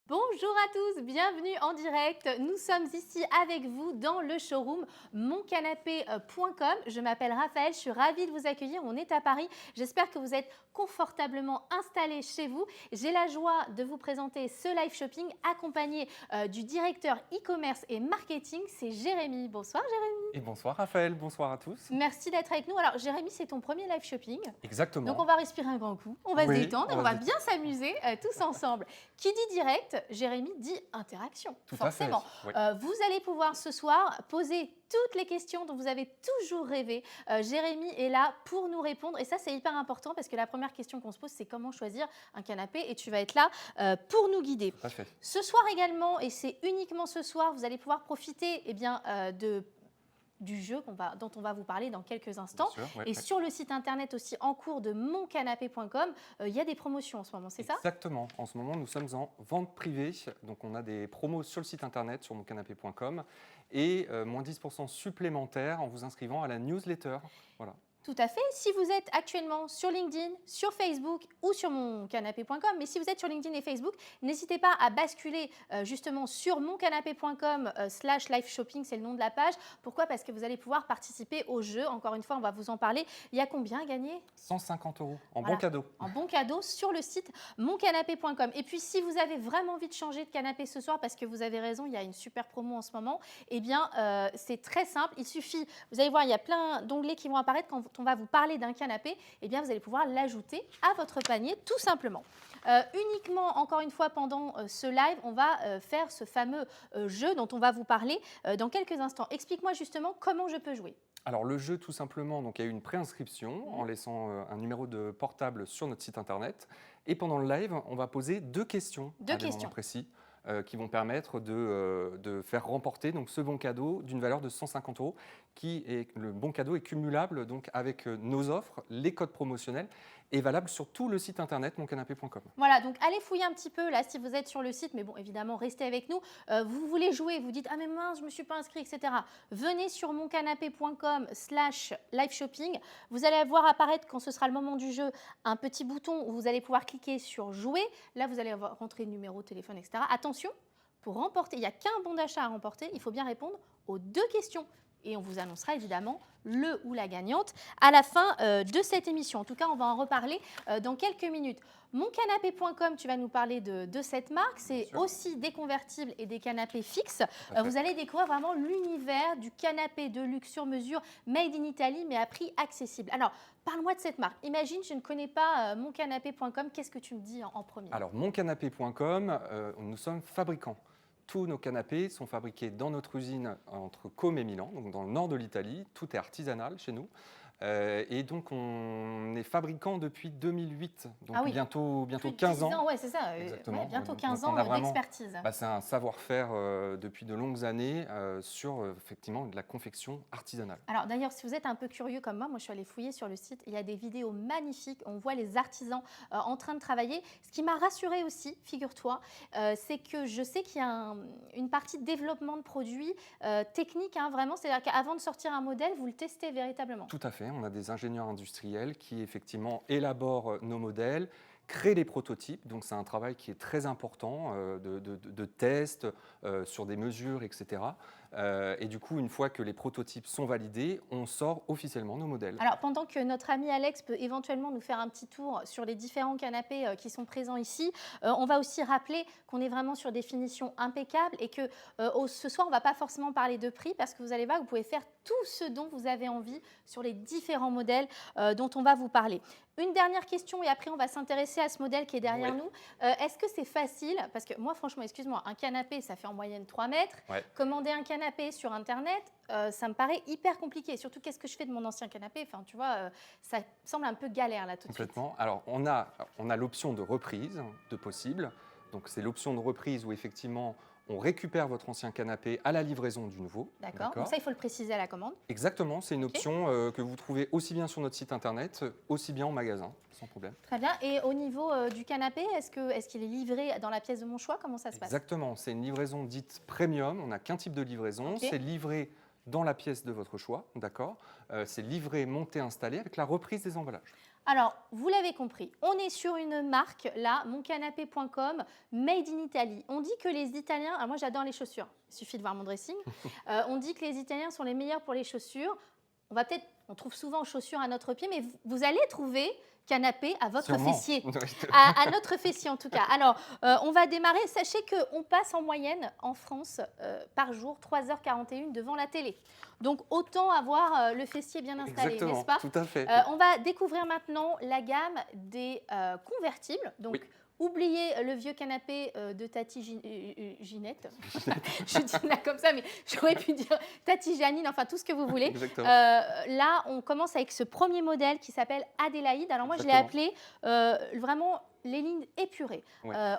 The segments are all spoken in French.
Bonjour à tous, bienvenue en direct. Nous sommes ici avec vous dans le showroom moncanapé.com. Je m'appelle Raphaël, je suis ravie de vous accueillir. On est à Paris. J'espère que vous êtes confortablement installés chez vous. J'ai la joie de vous présenter ce live shopping accompagné du directeur e-commerce et marketing, c'est Jérémy. Bonsoir Jérémy. Et bonsoir Raphaël, bonsoir à tous. Merci d'être avec nous. Alors Jérémy, c'est ton premier live shopping. Exactement. Donc on va respirer un grand coup, on va se Oui, détendre et on va bien s'amuser tous ensemble. Qui dit direct, Jérémy dit interaction, Tout forcément. à fait. Oui. Vous allez pouvoir ce soir poser toutes les questions dont vous avez toujours rêvé. Jérémy est là pour nous répondre et ça c'est hyper important parce que la première question qu'on se pose c'est comment choisir un canapé et tu vas être là pour nous guider. Tout à fait. Ce soir également, et c'est uniquement ce soir, vous allez pouvoir profiter du jeu dont on va vous parler dans quelques instants. Bien sûr, Et sur le site internet aussi en cours de moncanapé.com, il y a des promotions en ce moment, c'est ça? Exactement. En ce moment, nous sommes en vente privée. Donc, on a des promos sur le site internet, sur moncanapé.com et moins 10% supplémentaires en vous inscrivant à la newsletter. Voilà. Tout à fait. Si vous êtes actuellement sur LinkedIn, sur Facebook ou sur moncanapé.com, mais si vous êtes sur LinkedIn et Facebook, n'hésitez pas à basculer justement sur moncanapé.com /live shopping, c'est le nom de la page. Pourquoi? Parce que vous allez pouvoir participer au jeu. Encore une fois, on va vous en parler. Il y a combien à gagner? 150 € en Voilà. bon cadeau. En bon cadeau sur le site moncanapé.com. Et puis, si vous avez vraiment envie de changer de canapé ce soir, parce que vous avez raison, il y a une super promo en ce moment, eh bien, c'est très simple. Il suffit, vous allez voir, il y a plein d'onglets qui vont apparaître quand on va vous parler d'un canapé. Eh bien, vous allez pouvoir l'ajouter à votre panier, tout simplement. Uniquement, encore une fois, pendant ce live, on va faire ce fameux jeu dont on va vous parler dans quelques instants. Explique-moi justement comment je peux jouer. Alors le jeu tout simplement, donc il y a eu une préinscription en laissant un numéro de portable sur notre site internet et pendant le live, on va poser deux questions à des moments précis qui vont permettre de faire remporter donc, ce bon cadeau d'une valeur de 150 €. Le bon cadeau est cumulable donc, avec nos offres, les codes promotionnels et valable sur tout le site internet moncanapé.com. Voilà, donc allez fouiller un petit peu là si vous êtes sur le site, mais bon, évidemment, restez avec nous. Vous voulez jouer, vous dites « Ah mais mince, je ne me suis pas inscrit, etc. » Venez sur moncanapé.com /live shopping. Vous allez voir apparaître, quand ce sera le moment du jeu, un petit bouton où vous allez pouvoir cliquer sur « Jouer ». Là, vous allez rentrer le numéro de téléphone, etc. Attention, pour remporter, il n'y a qu'un bon d'achat à remporter, il faut bien répondre aux deux questions. Et on vous annoncera évidemment le ou la gagnante à la fin de cette émission. En tout cas, on va en reparler dans quelques minutes. Moncanapé.com, tu vas nous parler de cette marque. C'est aussi des convertibles et des canapés fixes. Vous allez découvrir vraiment l'univers du canapé de luxe sur mesure, made in Italy, mais à prix accessible. Alors, parle-moi de cette marque. Imagine, je ne connais pas moncanapé.com. Qu'est-ce que tu me dis en premier? Alors, moncanapé.com, nous sommes fabricants. Tous nos canapés sont fabriqués dans notre usine entre Côme et Milan, donc dans le nord de l'Italie. Tout est artisanal chez nous. Et donc, on est fabricant depuis 2008, donc bientôt 15 ans. Oui, c'est ça. Exactement. Bientôt Donc, 15 on ans a vraiment, d'expertise. c'est un savoir-faire depuis de longues années sur effectivement de la confection artisanale. Alors d'ailleurs, si vous êtes un peu curieux comme moi je suis allée fouiller sur le site, il y a des vidéos magnifiques, on voit les artisans en train de travailler. Ce qui m'a rassurée aussi, figure-toi, c'est que je sais qu'il y a une partie de développement de produits technique, vraiment, c'est-à-dire qu'avant de sortir un modèle, vous le testez véritablement. Tout à fait, on a des ingénieurs industriels qui effectivement élaborent nos modèles, créent les prototypes, donc c'est un travail qui est très important de test sur des mesures, etc. Et du coup, une fois que les prototypes sont validés, on sort officiellement nos modèles. Alors, pendant que notre ami Alex peut éventuellement nous faire un petit tour sur les différents canapés qui sont présents ici, on va aussi rappeler qu'on est vraiment sur des finitions impeccables et que ce soir, on ne va pas forcément parler de prix parce que vous allez voir, vous pouvez faire tout ce dont vous avez envie sur les différents modèles dont on va vous parler. Une dernière question et après, on va s'intéresser à ce modèle qui est derrière nous. Est-ce que c'est facile? Parce que moi, franchement, excuse-moi, un canapé, ça fait en moyenne 3 mètres. Commander un canapé sur Internet, ça me paraît hyper compliqué. Surtout, qu'est-ce que je fais de mon ancien canapé? Enfin, tu vois, ça semble un peu galère là tout de suite. Complètement. Alors, on a l'option de reprise de possible. Donc, c'est l'option de reprise où effectivement, on récupère votre ancien canapé à la livraison du nouveau. D'accord. Donc ça, il faut le préciser à la commande. Exactement. C'est une option que vous trouvez aussi bien sur notre site internet, aussi bien en magasin, sans problème. Très bien. Et au niveau du canapé, est-ce qu'il est livré dans la pièce de mon choix? Comment ça se passe? Exactement. C'est une livraison dite premium. On n'a qu'un type de livraison. C'est livré dans la pièce de votre choix, d'accord. C'est livré, monté, installé avec la reprise des emballages. Alors, vous l'avez compris, on est sur une marque, là, moncanapé.com, made in Italy. On dit que les Italiens, alors moi j'adore les chaussures, il suffit de voir mon dressing, on dit que les Italiens sont les meilleurs pour les chaussures. On trouve souvent chaussures à notre pied, mais vous allez trouver canapé à votre Sûrement. fessier, à notre fessier en tout cas. Alors, on va démarrer. Sachez qu'on passe en moyenne en France par jour 3h41 devant la télé. Donc, autant avoir le fessier bien installé, n'est-ce pas? Tout à fait. On va découvrir maintenant la gamme des convertibles. Donc, oui. Oubliez le vieux canapé de Tati Ginette. Je dis là comme ça, mais j'aurais pu dire Tati Janine, enfin tout ce que vous voulez. Là, on commence avec ce premier modèle qui s'appelle Adélaïde. Alors moi, je l'ai appelé vraiment les lignes épurées.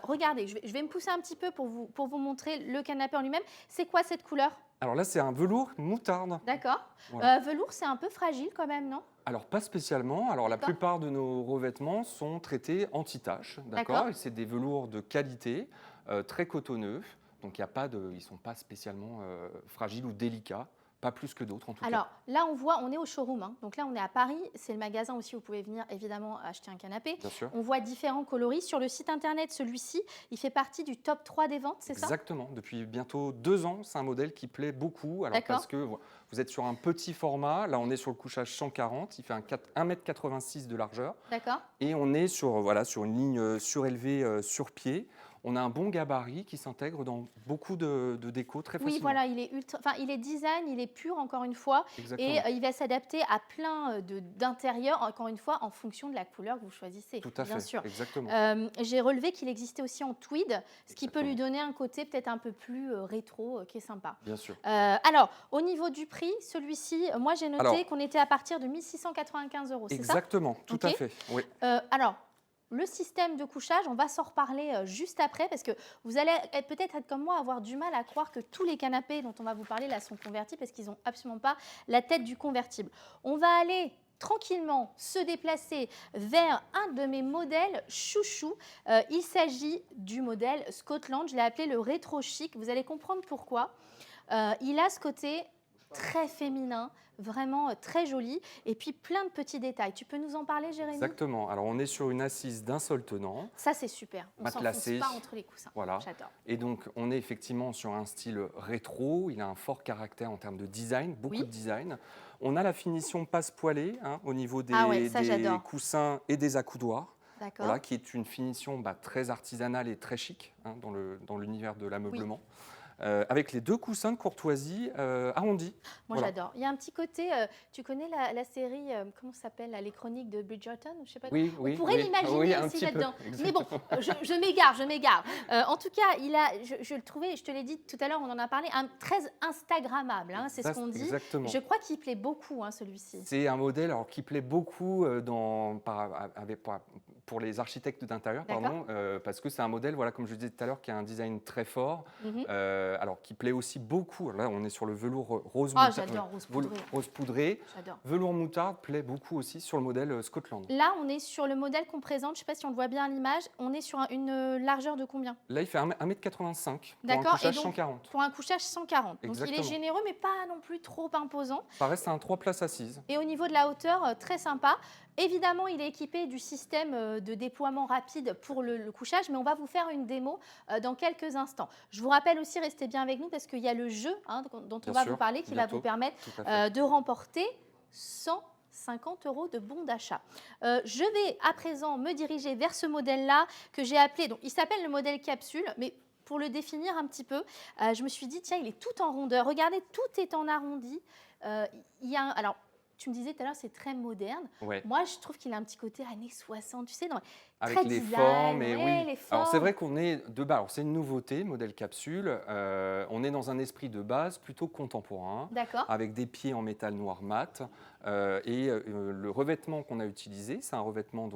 Regardez, je vais me pousser un petit peu pour vous montrer le canapé en lui-même. C'est quoi cette couleur? Alors là, c'est un velours moutarde. D'accord. Voilà. Velours, c'est un peu fragile quand même, non? Alors, pas spécialement. Alors, la plupart de nos revêtements sont traités anti-taches. D'accord. Et c'est des velours de qualité, très cotonneux. Donc, il y a pas de, ils ne sont pas spécialement fragiles ou délicats. Pas plus que d'autres en tout cas. Alors là, on est au showroom. Hein. Donc là, on est à Paris. C'est le magasin aussi où vous pouvez venir évidemment acheter un canapé. Bien sûr. On voit différents coloris. Sur le site internet, celui-ci, il fait partie du top 3 des ventes, c'est ça? Exactement. Depuis bientôt 2 ans, c'est un modèle qui plaît beaucoup. Alors parce que vous êtes sur un petit format. Là, on est sur le couchage 140. Il fait 1,86 m de largeur. D'accord. Et on est sur une ligne surélevée sur pied. On a un bon gabarit qui s'intègre dans beaucoup de déco très facilement. Oui, voilà, il est design, il est pur encore une fois. Exactement. Et il va s'adapter à plein d'intérieurs, encore une fois, en fonction de la couleur que vous choisissez. Tout à fait, bien sûr. Exactement. J'ai relevé qu'il existait aussi en tweed, ce qui peut lui donner un côté peut-être un peu plus rétro, qui est sympa. Bien sûr. Alors, au niveau du prix, celui-ci, moi j'ai noté qu'on était à partir de 1 695 €, c'est ça? Exactement, tout à fait. Oui. Alors, le système de couchage, on va s'en reparler juste après parce que vous allez peut-être être comme moi, avoir du mal à croire que tous les canapés dont on va vous parler là sont convertis parce qu'ils n'ont absolument pas la tête du convertible. On va aller tranquillement se déplacer vers un de mes modèles chouchou. Il s'agit du modèle Scotland, je l'ai appelé le rétro chic. Vous allez comprendre pourquoi. Il a ce côté très féminin, vraiment très joli, et puis plein de petits détails. Tu peux nous en parler, Jérémy? Exactement. Alors, on est sur une assise d'un seul tenant. Ça, c'est super. On ne s'enfonce pas entre les coussins. Voilà. J'adore. Et donc, on est effectivement sur un style rétro. Il a un fort caractère en termes de design, beaucoup de design. On a la finition passe-poilée au niveau des coussins et des accoudoirs. Voilà, qui est une finition très artisanale et très chic dans l'univers de l'ameublement. Avec les 2 coussins de courtoisie arrondis. Moi, j'adore. Il y a un petit côté, tu connais la série, comment ça s'appelle, Les Chroniques de Bridgerton? Je sais pas. Oui, on pourrait l'imaginer ici là-dedans. Mais bon, je m'égare. En tout cas, je le trouvais, je te l'ai dit tout à l'heure, on en a parlé, très Instagrammable, c'est ce qu'on dit. Exactement. Je crois qu'il plaît beaucoup, celui-ci. C'est un modèle qui plaît beaucoup pour les architectes d'intérieur, parce que c'est un modèle, comme je le disais tout à l'heure, qui a un design très fort. Alors, qui plaît aussi beaucoup. Là, on est sur le velours rose moutarde. J'adore rose poudré. Rose poudré. Velours moutarde plaît beaucoup aussi sur le modèle Scotland. Là, on est sur le modèle qu'on présente. Je ne sais pas si on le voit bien à l'image. On est sur une largeur de combien? Là, il fait 1,85 m pour un couchage 140. Pour un couchage 140. Exactement. Donc, il est généreux, mais pas non plus trop imposant. Ça reste un 3 places assises. Et au niveau de la hauteur, très sympa. Évidemment, il est équipé du système de déploiement rapide pour le couchage, mais on va vous faire une démo dans quelques instants. Je vous rappelle aussi, restez bien avec nous parce qu'il y a le jeu dont on va vous parler qui va vous permettre de remporter 150 € de bons d'achat. Je vais à présent me diriger vers ce modèle-là que j'ai appelé, donc il s'appelle le modèle capsule, mais pour le définir un petit peu, je me suis dit, tiens, il est tout en rondeur. Regardez, tout est en arrondi. Alors, tu me disais tout à l'heure, c'est très moderne. Ouais. Moi, je trouve qu'il a un petit côté années 60, tu sais, avec très les design, formes. Et les formes. Alors, c'est vrai qu'on est de base. C'est une nouveauté, modèle capsule. On est dans un esprit de base plutôt contemporain, avec des pieds en métal noir mat. Le revêtement qu'on a utilisé, c'est un revêtement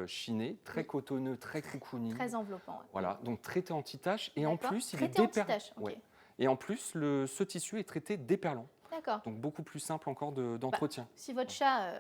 chiné, très cotonneux, très cocooning. Très enveloppant. Voilà, donc traité anti-tache. Et en plus, il est déperlant. Et en plus, ce tissu est traité déperlant. Donc beaucoup plus simple encore d'entretien. Si votre chat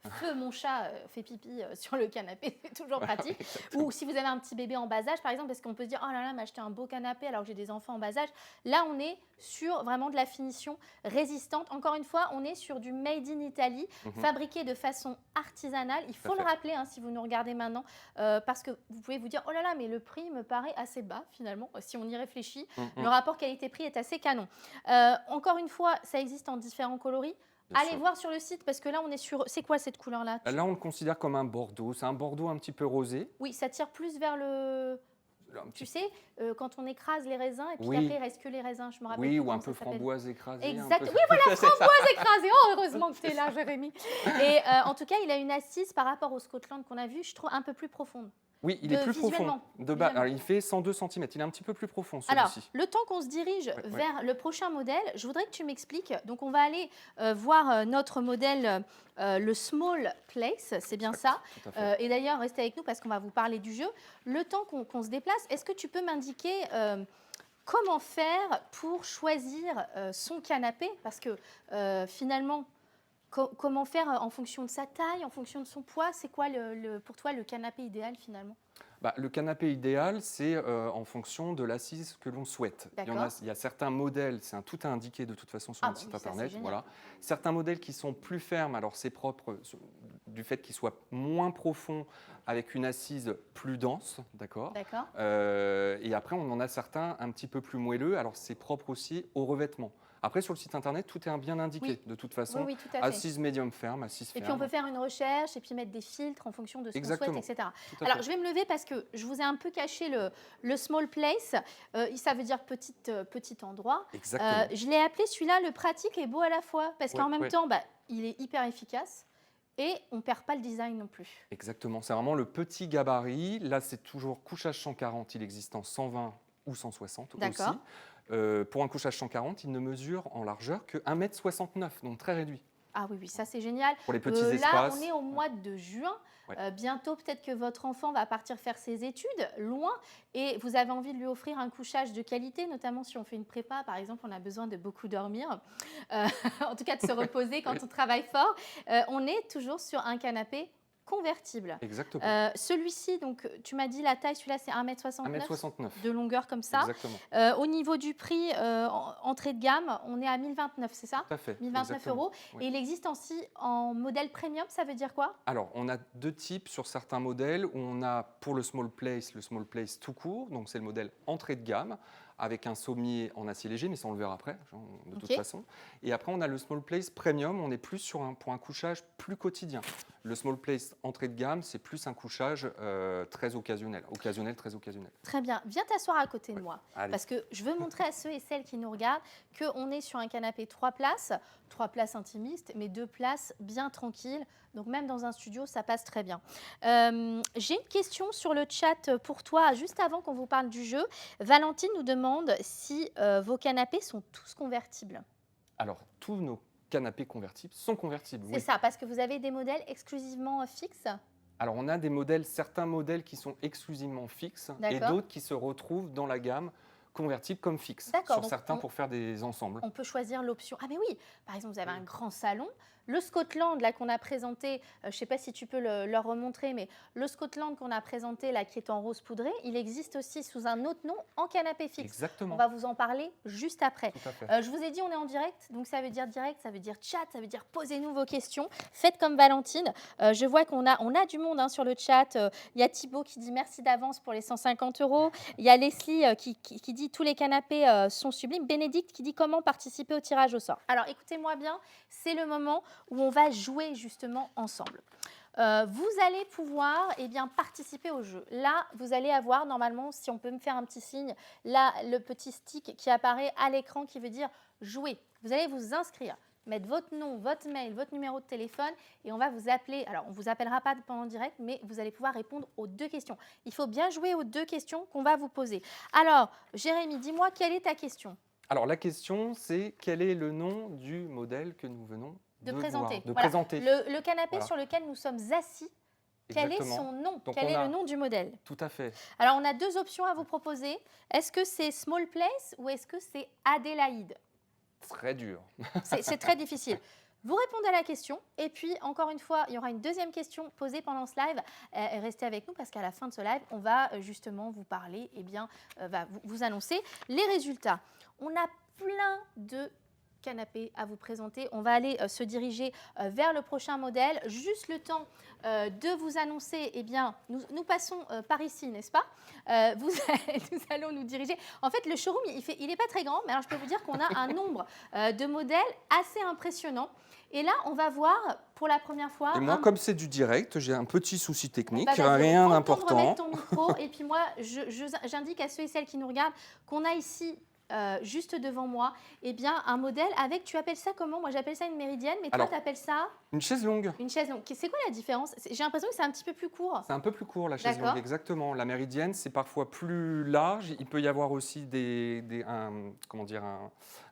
feu mon chat fait pipi sur le canapé, c'est toujours pratique. Ou si vous avez un petit bébé en bas âge, par exemple, parce qu'on peut se dire, oh là là, m'a acheté un beau canapé alors que j'ai des enfants en bas âge. Là, on est sur vraiment de la finition résistante. Encore une fois, on est sur du made in Italy, fabriqué de façon artisanale. Il faut le rappeler si vous nous regardez maintenant, parce que vous pouvez vous dire, oh là là, mais le prix me paraît assez bas finalement, si on y réfléchit. Le rapport qualité-prix est assez canon. Encore une fois, ça existe en différents coloris. Allez voir sur le site parce que là, on est sur... C'est quoi cette couleur-là? Là, on le considère comme un bordeaux. C'est un bordeaux un petit peu rosé. Oui, ça tire plus vers le... Tu sais, quand on écrase les raisins et puis après, il ne reste que les raisins, je me rappelle. Oui, ou un peu framboise écrasée. Exact. Oui, voilà, framboise écrasée. Oh, heureusement que tu es là, Jérémy. Et en tout cas, il a une assise par rapport au Scotland qu'on a vu, je trouve un peu plus profonde. Oui, il est plus profond. Alors, il fait 102 cm. Il est un petit peu plus profond, celui-ci. Alors, le temps qu'on se dirige vers le prochain modèle, je voudrais que tu m'expliques. Donc, on va aller voir notre modèle, le Small Place, c'est bien ça. Et d'ailleurs, restez avec nous parce qu'on va vous parler du jeu. Le temps qu'on se déplace, est-ce que tu peux m'indiquer comment faire pour choisir son canapé? Parce que finalement... Comment faire en fonction de sa taille, en fonction de son poids? C'est quoi pour toi le canapé idéal finalement? Le canapé idéal, c'est en fonction de l'assise que l'on souhaite. Il y a certains modèles, tout est indiqué de toute façon sur notre site internet. Voilà. Certains modèles qui sont plus fermes, alors c'est propre du fait qu'ils soient moins profonds avec une assise plus dense, d'accord. Et après, on en a certains un petit peu plus moelleux, alors c'est propre aussi au revêtement. Après, sur le site internet, tout est bien indiqué de toute façon. Oui, tout à fait. Assise médium ferme, assise ferme. Et puis on peut faire une recherche et puis mettre des filtres en fonction de ce qu'on souhaite, etc. Alors, je vais me lever parce que je vous ai un peu caché le small place. Ça veut dire petit endroit. Exactement. Je l'ai appelé celui-là le pratique et beau à la fois parce qu'en même temps, il est hyper efficace. Et on ne perd pas le design non plus. Exactement, c'est vraiment le petit gabarit. Là, c'est toujours couchage 140, il existe en 120 ou 160 aussi. Pour un couchage 140, il ne mesure en largeur que 1,69 m, donc très réduit. Ah oui, ça c'est génial. Pour les petits espaces. Là, on est au mois de juin. Bientôt, peut-être que votre enfant va partir faire ses études loin et vous avez envie de lui offrir un couchage de qualité, notamment si on fait une prépa, par exemple, on a besoin de beaucoup dormir, en tout cas de se reposer quand on travaille fort. On est toujours sur un canapé convertible. Exactement. Celui-ci, donc tu m'as dit la taille, celui-là c'est 1,69 m. 1,69 m. De longueur comme ça. Exactement. Au niveau du prix, entrée de gamme, on est à 1029, c'est ça? Tout à fait. 1029 €. Et il existe aussi en modèle premium, ça veut dire quoi? Alors, on a deux types sur certains modèles où on a pour le small place tout court, donc c'est le modèle entrée de gamme, avec un sommier en acier léger, mais ça on le verra après, de toute façon. Et après, on a le Small Place Premium, on est plus pour un couchage plus quotidien. Le Small Place entrée de gamme, c'est plus un couchage très occasionnel, très occasionnel. Très bien. Viens t'asseoir à côté de moi, parce que je veux montrer à ceux et celles qui nous regardent qu'on est sur un canapé 3 places intimistes, mais 2 places bien tranquilles. Donc même dans un studio, ça passe très bien. J'ai une question sur le chat pour toi, juste avant qu'on vous parle du jeu. Valentine nous demande si vos canapés sont tous convertibles. Alors, tous nos canapés convertibles sont convertibles, C'est ça, parce que vous avez des modèles exclusivement fixes? Alors, on a certains modèles qui sont exclusivement fixes et d'autres qui se retrouvent dans la gamme convertible comme fixe. Sur certains pour faire des ensembles. On peut choisir l'option. Ah mais oui, par exemple, vous avez un grand salon. Le Scotland, là, qu'on a présenté, je ne sais pas si tu peux leur remontrer, mais le Scotland qu'on a présenté, là, qui est en rose poudré, il existe aussi sous un autre nom en canapé fixe. Exactement. On va vous en parler juste après. Tout à fait. Je vous ai dit, on est en direct, donc ça veut dire direct, ça veut dire chat, ça veut dire posez-nous vos questions. Faites comme Valentine. Je vois qu'on a du monde sur le chat. Il y a Thibaut qui dit merci d'avance pour les 150 €. Il y a Leslie qui dit tous les canapés sont sublimes. Bénédicte qui dit comment participer au tirage au sort. Alors, écoutez-moi bien, c'est le moment où on va jouer justement ensemble. Vous allez pouvoir participer au jeu. Là, vous allez avoir normalement, si on peut me faire un petit signe, là, le petit stick qui apparaît à l'écran qui veut dire jouer. Vous allez vous inscrire, mettre votre nom, votre mail, votre numéro de téléphone et on va vous appeler. Alors, on ne vous appellera pas pendant le direct, mais vous allez pouvoir répondre aux 2 questions. Il faut bien jouer aux 2 questions qu'on va vous poser. Alors, Jérémy, dis-moi, quelle est ta question? Alors, la question, c'est quel est le nom du modèle que nous venons de présenter. Présenter. Le canapé sur lequel nous sommes assis, quel est son nom? Quel est le nom du modèle? Tout à fait. Alors, on a 2 options à vous proposer. Est-ce que c'est Small Place ou est-ce que c'est Adélaïde? Très dur. C'est très difficile. Vous répondez à la question et puis encore une fois, il y aura une deuxième question posée pendant ce live. Restez avec nous parce qu'à la fin de ce live, on va justement vous parler, vous annoncer les résultats. On a plein de canapés à vous présenter. On va aller se diriger vers le prochain modèle. Juste le temps de vous annoncer, nous passons par ici, n'est-ce pas? Nous allons nous diriger. En fait, le showroom, il n'est pas très grand, mais alors je peux vous dire qu'on a un nombre de modèles assez impressionnant. Et là, on va voir pour la première fois. Et moi, comme c'est du direct, j'ai un petit souci technique, rien d'important. d'important. Ton micro, et puis moi, j'indique à ceux et celles qui nous regardent qu'on a ici, juste devant moi, un modèle avec, tu appelles ça comment? Moi, j'appelle ça une méridienne, mais toi, tu appelles ça? Une chaise longue. Une chaise longue. C'est quoi la différence? J'ai l'impression que c'est un petit peu plus court. C'est un peu plus court, la chaise longue, exactement. La méridienne, c'est parfois plus large. Il peut y avoir aussi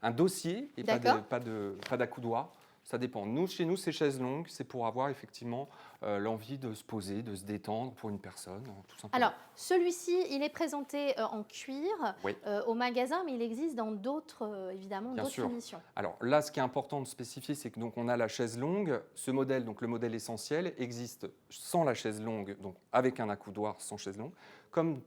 un dossier et pas d'accoudoir. Ça dépend. Nous, chez nous, c'est chaise longue. C'est pour avoir effectivement l'envie de se poser, de se détendre pour une personne, tout simplement. Alors, celui-ci, il est présenté en cuir au magasin, mais il existe dans d'autres, évidemment, d'autres finitions. Alors là, ce qui est important de spécifier, c'est que donc on a la chaise longue. Ce modèle, donc le modèle essentiel, existe sans la chaise longue, donc avec un accoudoir sans chaise longue, comme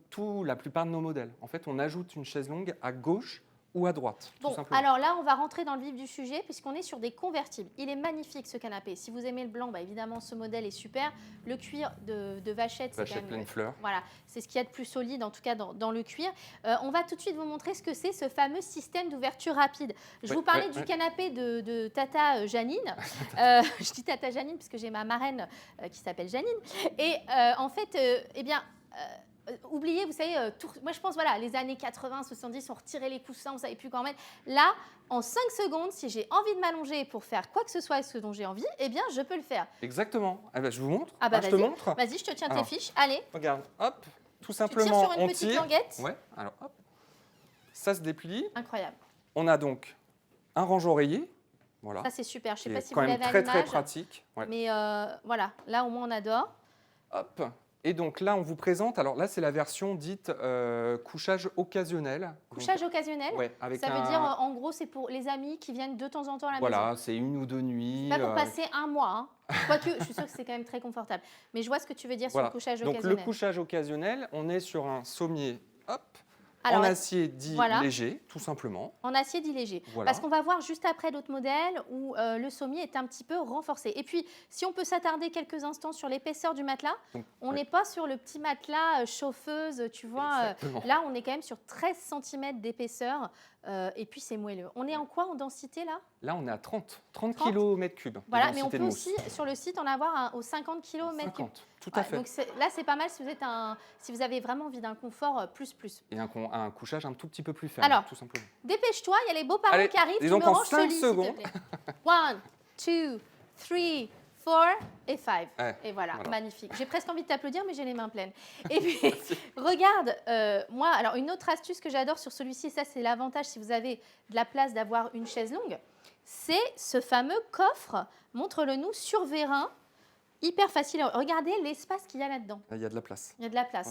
la plupart de nos modèles. En fait, on ajoute une chaise longue à gauche ou à droite. Bon, alors là, on va rentrer dans le vif du sujet puisqu'on est sur des convertibles. Il est magnifique ce canapé. Si vous aimez le blanc, évidemment, ce modèle est super. Le cuir de Vachette, c'est quand même pleine fleur. Voilà, c'est ce qu'il y a de plus solide, en tout cas dans le cuir. On va tout de suite vous montrer ce que c'est, ce fameux système d'ouverture rapide. Je vous parlais du canapé de Tata Janine. Je dis Tata Janine parce que j'ai ma marraine qui s'appelle Janine. Et en fait, oubliez, vous savez, moi je pense, les années 80, 70, on retirait les coussins, on ne savait plus quoi en mettre. Là, en 5 secondes, si j'ai envie de m'allonger pour faire quoi que ce soit ce dont j'ai envie, je peux le faire. Exactement. Je vous montre. Je te montre. Vas-y, je te tiens tes fiches. Allez. Regarde, hop, tout simplement, on tire sur une petite languette. Ouais, alors hop, ça se déplie. Incroyable. On a donc un range-oreiller. Voilà. Ça, c'est super. Je ne sais pas si vous l'avez à l'image. C'est très pratique. Ouais. Mais voilà, là au moins on adore. Hop. Et donc là, on vous présente, alors là, c'est la version dite couchage occasionnel. Couchage occasionnel, ça veut dire, en gros, c'est pour les amis qui viennent de temps en temps à la maison. Voilà, c'est 1 ou 2 nuits. Pas pour passer un mois. Quoique, je suis sûre que c'est quand même très confortable. Mais je vois ce que tu veux dire sur le couchage occasionnel. Donc le couchage occasionnel, on est sur un sommier, en acier dit léger, tout simplement. En acier dit léger. Parce qu'on va voir juste après d'autres modèles où le sommier est un petit peu renforcé. Et puis, si on peut s'attarder quelques instants sur l'épaisseur du matelas, on n'est pas sur le petit matelas chauffeuse, tu vois. Là, on est quand même sur 13 cm d'épaisseur. Et puis, c'est moelleux. On est en quoi en densité, là? Là, on est à 30 km3. Voilà, mais on peut aussi, sur le site, en avoir aux 50 km3. Tout à fait. Donc là, c'est pas mal si vous avez vraiment envie d'un confort plus. Et un couchage un tout petit peu plus ferme, alors, tout simplement. Dépêche-toi, il y a les beaux parents qui arrivent. Tu me ranges ce lit, s'il te plaît. 1, 2, 3, 4 et 5. Et voilà, magnifique. J'ai presque envie de t'applaudir, mais j'ai les mains pleines. Et puis, regarde, moi, alors une autre astuce que j'adore sur celui-ci, ça c'est l'avantage si vous avez de la place d'avoir une chaise longue, c'est ce fameux coffre, montre-le nous, sur vérin. Hyper facile. Regardez l'espace qu'il y a là-dedans. Il y a de la place. Il y a de la place.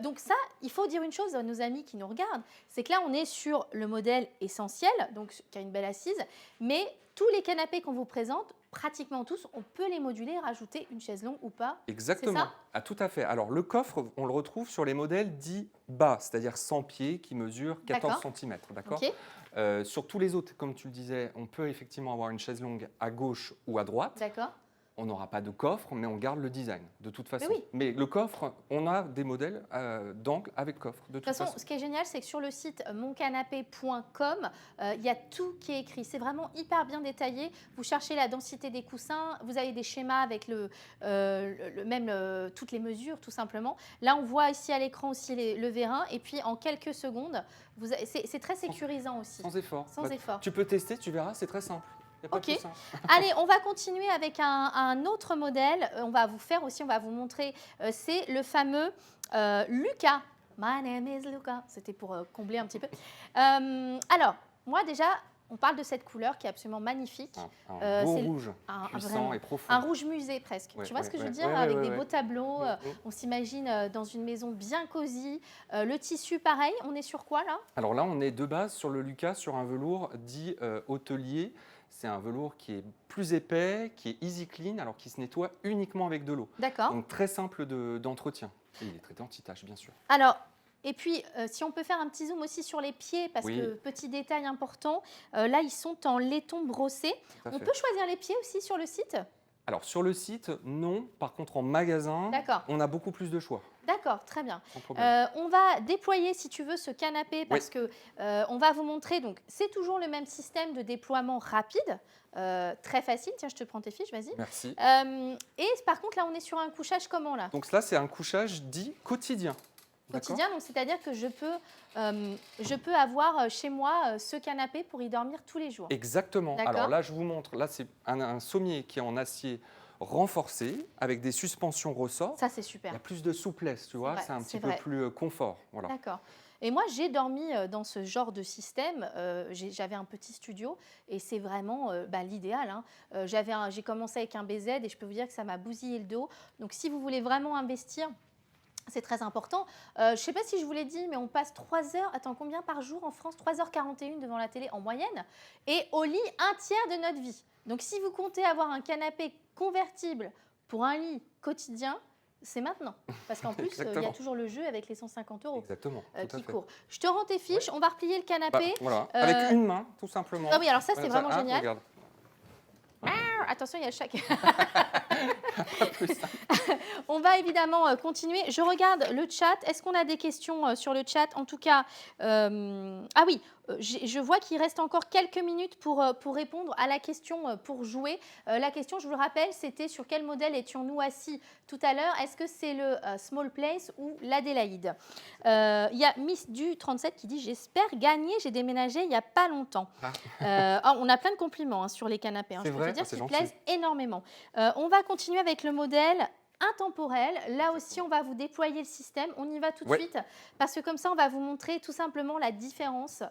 Donc ça, il faut dire une chose à nos amis qui nous regardent, c'est que là, on est sur le modèle essentiel, donc qui a une belle assise, mais tous les canapés qu'on vous présente, pratiquement tous, on peut les moduler, rajouter une chaise longue ou pas. Exactement. Ça tout à fait. Alors, le coffre, on le retrouve sur les modèles dits bas, c'est-à-dire sans pieds, qui mesurent 14 cm. D'accord. Sur tous les autres, comme tu le disais, on peut effectivement avoir une chaise longue à gauche ou à droite. D'accord. On n'aura pas de coffre, mais on garde le design, de toute façon. Oui. Mais le coffre, on a des modèles d'angle avec coffre, de toute façon. Ce qui est génial, c'est que sur le site moncanapé.com, il y a tout qui est écrit. C'est vraiment hyper bien détaillé. Vous cherchez la densité des coussins, vous avez des schémas avec toutes les mesures, tout simplement. Là, on voit ici à l'écran aussi le vérin. Et puis, en quelques secondes, c'est très sécurisant aussi. Sans effort. Sans effort. Tu peux tester, tu verras, c'est très simple. Ok. Allez, on va continuer avec un autre modèle. On va vous montrer. C'est le fameux Luca. My name is Luca. C'était pour combler un petit peu. Alors, moi déjà, on parle de cette couleur qui est absolument magnifique. Un beau rouge, puissant et profond. Un rouge musée presque. Tu vois ce que je veux dire? Avec des beaux tableaux. On s'imagine dans une maison bien cosy. Le tissu, pareil. On est sur quoi là? Alors là, on est de base sur le Luca, sur un velours dit hôtelier. c'est un velours qui est plus épais, qui est easy clean, alors qu'il se nettoie uniquement avec de l'eau. D'accord. Donc très simple d'entretien. Et il est traité anti-tache, bien sûr. Alors, et puis, si on peut faire un petit zoom aussi sur les pieds, parce Oui. que petit détail important, là, ils sont en laiton brossé. Tout à On fait. peut choisir les pieds aussi sur le site? Alors sur le site, non. Par contre, en magasin, D'accord. on a beaucoup plus de choix. D'accord, très bien. Sans problème. On va déployer, si tu veux, ce canapé parce que on va vous montrer. Donc, c'est toujours le même système de déploiement rapide, très facile. Tiens, je te prends tes fiches, vas-y. Merci. Et par contre, là, on est sur un couchage comment là? Donc là, c'est un couchage dit quotidien. D'accord. Quotidien, donc c'est-à-dire que je peux avoir chez moi ce canapé pour y dormir tous les jours. Exactement. D'accord. Alors là, je vous montre. Là, c'est un sommier qui est en acier renforcé avec des suspensions ressort. Ça, c'est Il super. y a plus de souplesse, tu vois. vrai, C'est un c'est petit peu vrai. plus confort. Voilà. D'accord. Et moi, j'ai dormi dans ce genre de système. J'avais un petit studio et c'est vraiment l'idéal, hein. J'ai commencé avec un BZ et je peux vous dire que ça m'a bousillé le dos. Donc, si vous voulez vraiment investir, c'est très important. Je ne sais pas si je vous l'ai dit, mais on passe 3 heures, attends, combien par jour en France? 3h41 devant la télé en moyenne. Et au lit, un tiers de notre vie. Donc, si vous comptez avoir un canapé convertible pour un lit quotidien, c'est maintenant. Parce qu'en plus, il y a Exactement. toujours le jeu avec les 150 € Exactement. Tout à qui fait. court. Je te rends tes fiches, on va replier le Bah, canapé. voilà. Avec une main, tout simplement. Ah oui, alors ça, c'est Voilà, vraiment ah, génial. Regarde. Attention, il y a le chat qui- Pas plus. On va évidemment continuer. Je regarde le chat. Est-ce qu'on a des questions sur le chat? En tout cas, ah oui, je vois qu'il reste encore quelques minutes pour répondre à la question pour jouer. La question, je vous le rappelle, c'était sur quel modèle étions-nous assis tout à l'heure? Est-ce que c'est le Small Place ou l'Adélaïde? Il y a Miss Du 37 qui dit « J'espère gagner, j'ai déménagé il n'y a pas longtemps ». On a plein de compliments hein, sur les canapés. Hein. C'est Je peux vrai? te dire Ah, c'est qu'ils gentil. plaisent énormément. On va continuer avec le modèle intemporel. Là aussi, on va vous déployer le système. On y va tout de suite parce que comme ça, on va vous montrer tout simplement la différence.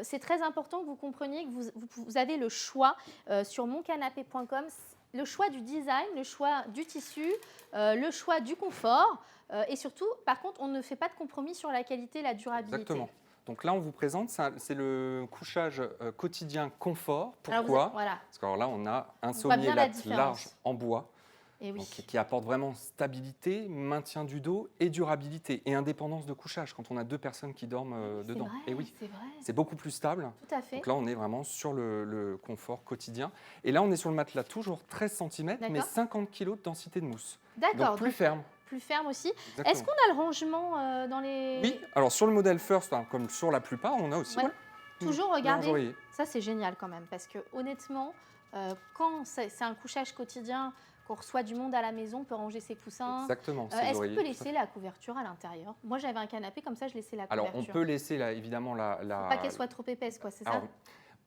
C'est très important que vous compreniez que vous avez le choix sur moncanapé.com, le choix du design, le choix du tissu, le choix du confort et surtout, par contre, on ne fait pas de compromis sur la qualité et la durabilité. Exactement. Donc là, on vous présente, c'est le couchage quotidien confort. Alors Pourquoi? voilà. Parce que alors là, on a un voit bien sommier la latte différence. large en bois. Et oui. Donc, qui apporte vraiment stabilité, maintien du dos et durabilité et indépendance de couchage quand on a deux personnes qui dorment dedans. Vrai, Et oui, c'est vrai. c'est beaucoup plus stable. Tout à fait. Donc là, on est vraiment sur le confort quotidien. Et là, on est sur le matelas toujours 13 cm, mais 50 kg de densité de mousse. D'accord. Donc plus ferme. Plus ferme aussi. Exactement. Est-ce qu'on a le rangement dans les... Oui, alors sur le modèle First, hein, comme sur la plupart, on a aussi... Ouais. Voilà, toujours, regardez, l'oreiller. ça c'est génial quand même, parce que honnêtement, quand c'est un couchage quotidien, qu'on reçoit du monde à la maison, on peut ranger ses coussins. Exactement. Est-ce qu'on peut laisser la couverture à l'intérieur? Moi j'avais un canapé, comme ça je laissais la couverture. Alors on peut laisser là, évidemment la... Faut pas qu'elle soit trop épaisse, quoi, c'est ça?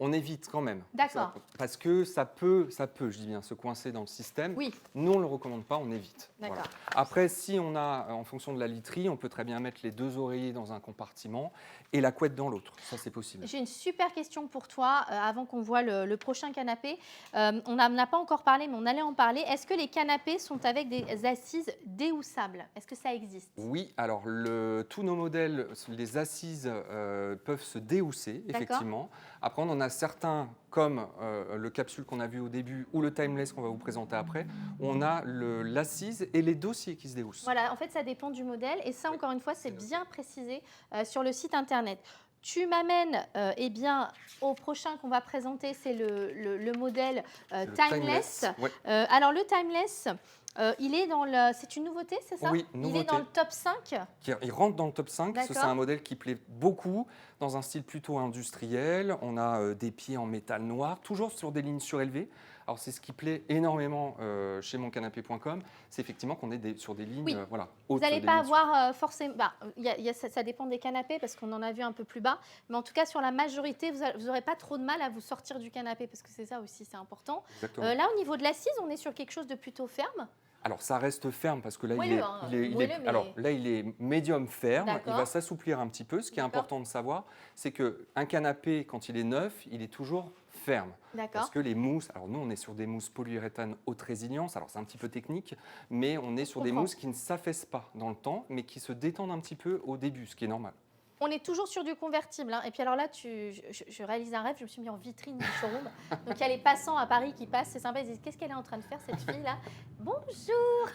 On évite quand même. D'accord. Parce que ça peut, je dis bien, se coincer dans le système. Oui. Nous, on ne le recommande pas, on évite. D'accord. Voilà. Après, si on a, en fonction de la literie, on peut très bien mettre les deux oreillers dans un compartiment et la couette dans l'autre. Ça, c'est possible. J'ai une super question pour toi, avant qu'on voit le prochain canapé. On n'en a pas encore parlé, mais on allait en parler. Est-ce que les canapés sont avec des assises déhoussables? Est-ce que ça existe? Oui, alors tous nos modèles, les assises peuvent se déhousser, effectivement. Après, on en a certains, comme le capsule qu'on a vu au début ou le timeless qu'on va vous présenter après, où on a l'assise et les dossiers qui se déhoussent. Voilà, en fait, ça dépend du modèle. Et ça, encore une fois, c'est bien précisé sur le site Internet. Tu m'amènes au prochain qu'on va présenter, c'est le modèle timeless. Ouais. Alors, le timeless... c'est une nouveauté, c'est ça? Oui, nouveauté. Il est dans le top 5? Il rentre dans le top 5 parce que c'est un modèle qui plaît beaucoup, dans un style plutôt industriel. On a des pieds en métal noir, toujours sur des lignes surélevées. Alors c'est ce qui plaît énormément chez moncanapé.com, c'est effectivement qu'on est sur des lignes hautes. Vous n'allez pas avoir forcément... ça dépend des canapés parce qu'on en a vu un peu plus bas. Mais en tout cas, sur la majorité, vous n'aurez pas trop de mal à vous sortir du canapé parce que c'est ça aussi, c'est important. Là, au niveau de l'assise, on est sur quelque chose de plutôt ferme. Alors ça reste ferme parce que là, moelleux, il est médium ferme, il va D'accord. s'assouplir un petit peu. Ce qui est important de savoir, c'est qu'un canapé, quand il est neuf, il est toujours ferme. Parce que les mousses, alors nous on est sur des mousses polyuréthane haute résilience, alors c'est un petit peu technique, mais on est sur des mousses qui ne s'affaissent pas dans le temps, mais qui se détendent un petit peu au début, ce qui est normal. On est toujours sur du convertible. Hein. Et puis alors là, je réalise un rêve, je me suis mis en vitrine du showroom. Donc il y a les passants à Paris qui passent, c'est sympa, ils disent qu'est-ce qu'elle est en train de faire cette fille-là? Bonjour.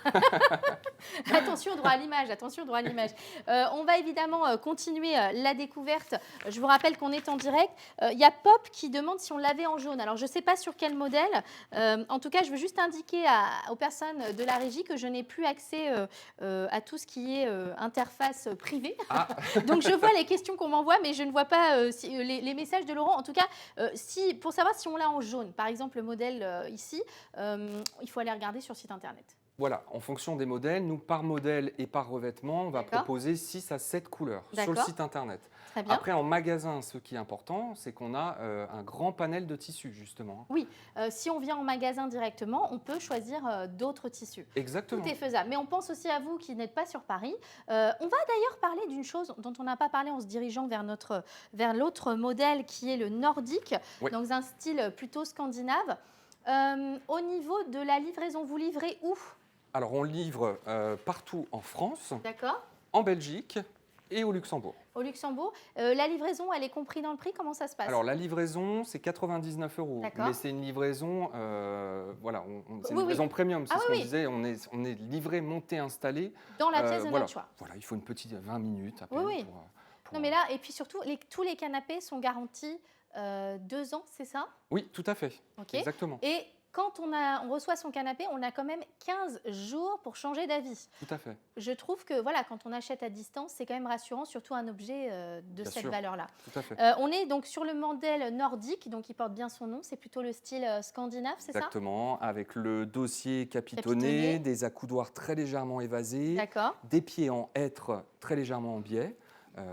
Attention, droit à l'image, attention, droit à l'image. On va évidemment continuer la découverte. Je vous rappelle qu'on est en direct. Il y a Pop qui demande si on l'avait en jaune. Alors je ne sais pas sur quel modèle. En tout cas, je veux juste indiquer aux personnes de la régie que je n'ai plus accès à tout ce qui est interface privée. Ah. Donc je vois les questions qu'on m'envoie, mais je ne vois pas les messages de Laurent. En tout cas, pour savoir si on l'a en jaune, par exemple le modèle ici, il faut aller regarder sur le site internet. Voilà, en fonction des modèles, nous, par modèle et par revêtement, on va proposer 6 à 7 couleurs sur le site internet. Très bien. Après, en magasin, ce qui est important, c'est qu'on a un grand panel de tissus, justement. Oui, si on vient en magasin directement, on peut choisir d'autres tissus. Exactement. Tout est faisable. Mais on pense aussi à vous qui n'êtes pas sur Paris. On va d'ailleurs parler d'une chose dont on n'a pas parlé en se dirigeant vers l'autre modèle qui est le nordique, dans un style plutôt scandinave. Au niveau de la livraison, vous livrez où ? Alors, on livre partout en France, en Belgique et au Luxembourg. Au Luxembourg. La livraison, elle est comprise dans le prix? Comment ça se passe? Alors, la livraison, c'est 99 €. Mais c'est une livraison, c'est une livraison premium, c'est ce qu'on disait. On est livré, monté, installé. Dans la pièce de notre choix. Voilà, il faut une petite 20 minutes à peine pour... Non, mais là, et puis surtout, tous les canapés sont garantis 2 ans, c'est ça? Oui, tout à fait. Exactement. Et quand on reçoit son canapé, on a quand même 15 jours pour changer d'avis. Tout à fait. Je trouve que quand on achète à distance, c'est quand même rassurant, surtout un objet de cette valeur-là. Tout à fait. On est donc sur le modèle nordique, donc il porte bien son nom. C'est plutôt le style scandinave, c'est ça? Exactement, avec le dossier capitonné, des accoudoirs très légèrement évasés, des pieds en hêtre très légèrement en biais.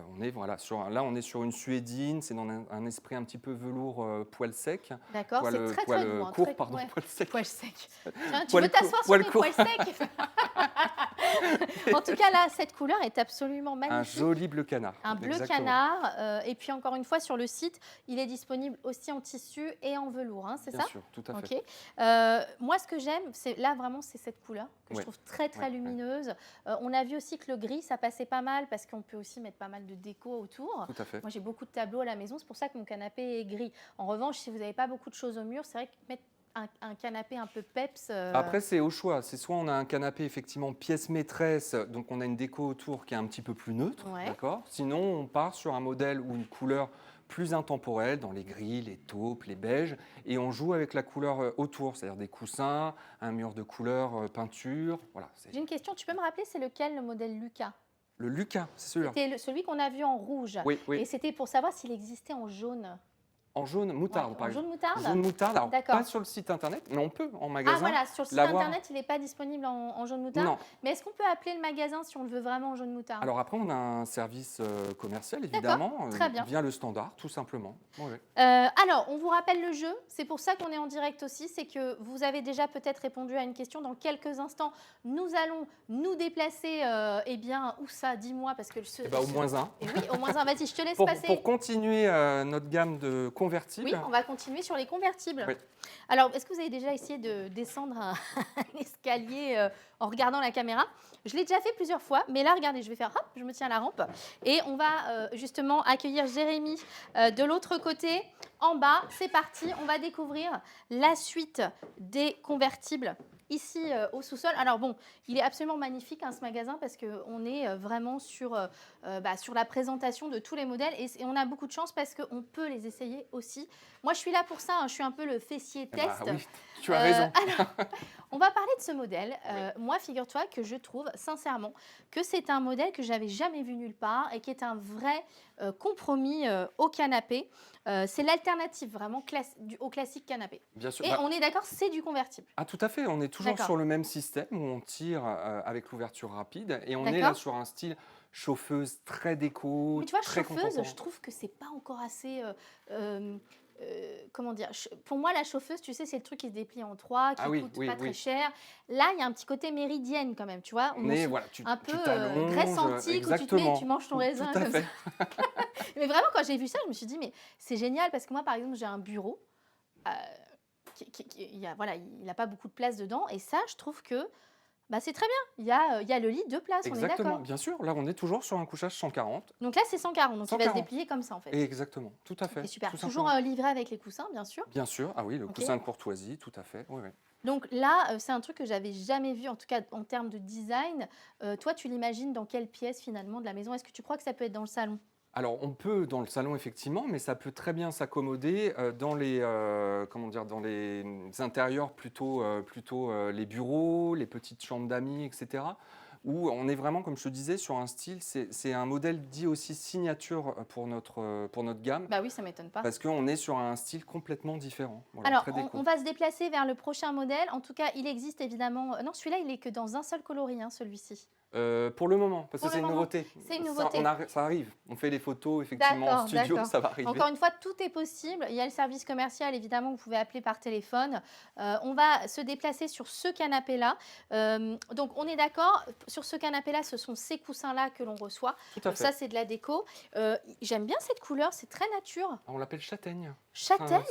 On est sur une suédine, c'est dans un esprit un petit peu velours poil sec. D'accord, c'est très très doux. Court, pardon, poil sec. Poil sec. Tiens, tu veux t'asseoir sur les poils secs? En tout cas, là, cette couleur est absolument magnifique. Un joli bleu canard. Un bleu canard. Et puis, encore une fois, sur le site, il est disponible aussi en tissu et en velours, hein, c'est ça? Bien sûr, tout à fait. Moi, ce que j'aime, c'est cette couleur que je trouve très, très lumineuse. On a vu aussi que le gris, ça passait pas mal parce qu'on peut aussi mettre pas mal de déco autour. Tout à fait. Moi, j'ai beaucoup de tableaux à la maison. C'est pour ça que mon canapé est gris. En revanche, si vous n'avez pas beaucoup de choses au mur, c'est vrai que mettre un canapé un peu peps. Après, c'est au choix. C'est soit on a un canapé effectivement pièce maîtresse, donc on a une déco autour qui est un petit peu plus neutre, d'accord. Sinon, on part sur un modèle ou une couleur plus intemporelle, dans les gris, les taupes, les beiges, et on joue avec la couleur autour, c'est-à-dire des coussins, un mur de couleur, peinture. Voilà. J'ai une question. Tu peux me rappeler, c'est lequel le modèle Lucas? Le Lucas, c'est celui-là. C'était celui qu'on a vu en rouge. Oui. Et c'était pour savoir s'il existait en jaune. En jaune moutarde, par exemple. En jaune moutarde? Jaune moutarde, alors pas sur le site internet, mais on peut en magasin. Ah voilà, sur le site internet, il n'est pas disponible en jaune moutarde. Non. Mais est-ce qu'on peut appeler le magasin si on le veut vraiment en jaune moutarde? Alors après, on a un service commercial, évidemment, très bien. via le standard, tout simplement. Alors, on vous rappelle le jeu, c'est pour ça qu'on est en direct aussi, c'est que vous avez déjà peut-être répondu à une question. Dans quelques instants, nous allons nous déplacer, où ça? Dis-moi, parce que... au moins un. Oui, au moins un, vas-y, je te laisse passer. Pour continuer notre gamme de convertibles. Oui, on va continuer sur les convertibles. Oui. Alors, est-ce que vous avez déjà essayé de descendre un escalier en regardant la caméra? Je l'ai déjà fait plusieurs fois, mais là, regardez, je vais faire hop, je me tiens à la rampe et on va justement accueillir Jérémy de l'autre côté, en bas. C'est parti, on va découvrir la suite des convertibles ici au sous-sol. Alors bon, il est absolument magnifique ce magasin parce qu'on est vraiment sur la présentation de tous les modèles et on a beaucoup de chance parce qu'on peut les essayer aussi. Moi, je suis là pour ça, je suis un peu le fessier test. Oui, tu as raison. Alors, on va parler de ce modèle. Moi, figure-toi que je trouve sincèrement que c'est un modèle que j'avais jamais vu nulle part et qui est un vrai compromis au canapé. C'est l'alternative vraiment au classique canapé. Bien sûr. Et on est d'accord, c'est du convertible. Ah, tout à fait. On est toujours sur le même système où on tire avec l'ouverture rapide et on est là sur un style chauffeuse très déco. Mais tu vois, chauffeuse, je trouve que c'est pas encore assez. Comment dire, pour moi, la chauffeuse, tu sais, c'est le truc qui se déplie en 3, qui coûte pas très cher. Là, il y a un petit côté méridienne quand même, tu vois. Un peu Grèce antique où tu te mets et tu manges ton raisin comme ça. Mais vraiment, quand j'ai vu ça, je me suis dit, mais c'est génial parce que moi, par exemple, j'ai un bureau. Il n'a pas beaucoup de place dedans. Et ça, je trouve que Bah, c'est très bien. Il y a le lit 2 places, on est Exactement, d'accord. bien sûr. Là, on est toujours sur un couchage 140. Donc là, c'est 140, donc il va se 140. déplier comme ça, en fait. Exactement, tout à OK, fait. super. Tout Toujours, simplement. livré avec les coussins, bien sûr. Bien sûr. Ah oui, le OK. coussin de courtoisie, tout à fait. Oui, oui. Donc là, c'est un truc que j'avais jamais vu, en tout cas en termes de design. Toi, tu l'imagines dans quelle pièce finalement de la maison? Est-ce que tu crois que ça peut être dans le salon? Alors, on peut dans le salon effectivement, mais ça peut très bien s'accommoder dans les comment dire, dans les intérieurs plutôt les bureaux, les petites chambres d'amis, etc. Où on est vraiment, comme je te disais, sur un style. C'est un modèle dit aussi signature pour notre gamme, Bah oui, ça m'étonne pas. parce qu'on est sur un style complètement différent. Voilà, Alors, très déco. on va se déplacer vers le prochain modèle. En tout cas, il existe évidemment non, celui-là, il est que dans un seul coloris, hein, celui-ci. Pour le moment, parce Pour que le c'est une moment, nouveauté. c'est une Ça, nouveauté. ça arrive. On fait les photos effectivement en D'accord, studio, d'accord. ça va arriver. Encore une fois, tout est possible. Il y a le service commercial, évidemment, vous pouvez appeler par téléphone. On va se déplacer sur ce canapé-là. Donc, on est d'accord, sur ce canapé-là, ce sont ces coussins-là que l'on reçoit. Tout à Donc, fait. ça, c'est de la déco. J'aime bien cette couleur, c'est très nature. On l'appelle châtaigne. Châtaigne,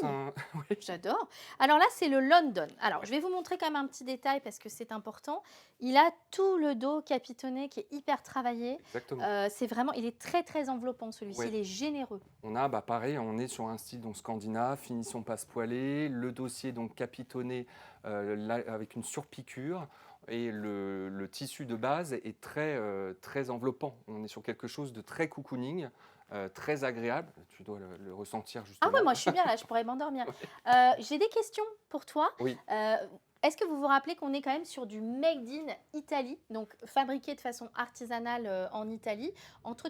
Oui, j'adore. Alors là, c'est le London. Alors, je vais vous montrer quand même un petit détail parce que c'est important. Il a tout le dos capitonné qui est hyper travaillé. exactement. C'est vraiment, il est très, très enveloppant celui-ci. Ouais. Il est généreux. On a, pareil, on est sur un style donc scandinave, finition passe-poilée, le dossier donc capitonné avec une surpiqûre et le tissu de base est très enveloppant. On est sur quelque chose de très cocooning, très agréable. Tu dois le ressentir Ah justement. ouais, moi je suis bien là, je pourrais m'endormir. J'ai des questions pour toi. Oui, Est-ce que vous vous rappelez qu'on est quand même sur du made in Italie, donc fabriqué de façon artisanale en Italie,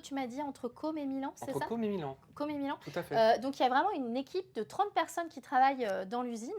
tu m'as dit entre Côme et Milan, c'est entre ça? Côme et Milan, Côme et Milan. tout à fait. Donc il y a vraiment une équipe de 30 personnes qui travaillent dans l'usine,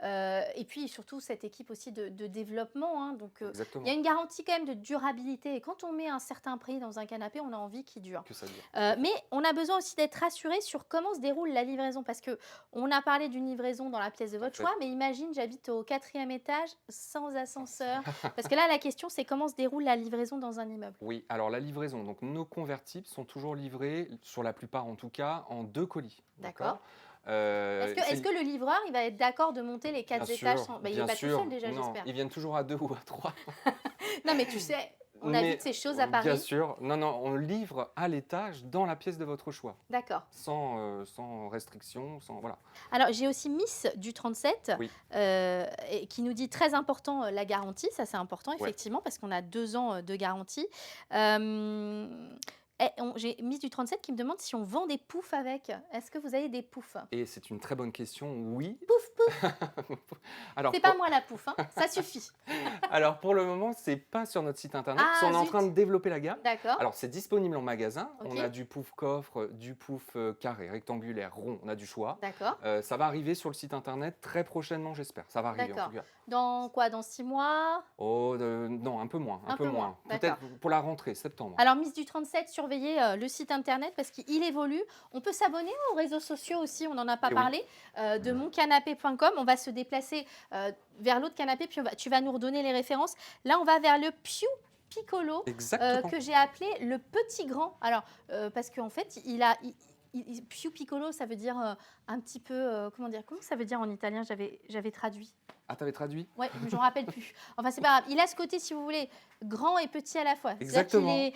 et puis surtout cette équipe aussi de développement, hein. Donc il Exactement, y a une garantie quand même de durabilité, et quand on met un certain prix dans un canapé, on a envie qu'il dure. que ça dure. Mais on a besoin aussi d'être rassuré sur comment se déroule la livraison, parce que on a parlé d'une livraison dans la pièce de votre fait. choix, mais imagine, j'habite au 4e étage sans ascenseur. Parce que là, la question, c'est comment se déroule la livraison dans un immeuble. Oui, alors la livraison, donc nos convertibles sont toujours livrés, sur la plupart en tout cas, en 2 colis. D'accord. Euh, c'est- Est-ce que le livreur, il va être d'accord de monter les 4 Bien étages sûr, sans... Bah, il bien n'est pas tout sûr. seul déjà, Non, j'espère. ils viennent toujours à 2 ou à 3. Non, mais tu sais, on a vu de ces choses à Bien Paris. sûr. Non, non, on livre à l'étage dans la pièce de votre choix, D'accord. sans restriction, voilà. Alors, j'ai aussi Miss du 37 Oui. et qui nous dit très important la garantie. Ça, c'est important, Ouais. effectivement, parce qu'on a 2 ans de garantie. J'ai Miss du 37 qui me demande si on vend des poufs avec. Est-ce que vous avez des poufs? Et c'est une très bonne question, oui. Pouf, pouf. Alors, C'est pas moi la pouf, hein. Ça suffit. alors pour le moment, c'est pas sur notre site internet, Ah, parce qu'on est en zut. train de développer la gamme. D'accord. Alors, c'est disponible en magasin. Ok. On a du pouf coffre, du pouf carré, rectangulaire, rond. On a du choix. D'accord. Ça va arriver sur le site internet très prochainement, j'espère. Ça va arriver en D'accord. tout cas. Dans quoi? Dans 6 mois? Oh, non, un peu moins. Un peu moins, Peut-être pour la rentrée, septembre. Alors, Miss du 37, surveillez le site internet parce qu'il évolue. On peut s'abonner aux réseaux sociaux aussi, on n'en a pas Eh oui. parlé, de moncanapé.com. On va se déplacer vers l'autre canapé, puis tu vas nous redonner les références. Là, on va vers le Piu Piccolo, Exactement. que j'ai appelé le petit grand. Alors, parce qu'en fait, Piu Piccolo, ça veut dire un petit peu, comment ça veut dire en italien? J'avais traduit. Ah, t'avais traduit? Ouais, mais je ne me rappelle plus. Enfin, c'est pas grave. Il a ce côté, si vous voulez, grand et petit à la fois. C'est-à-dire Exactement.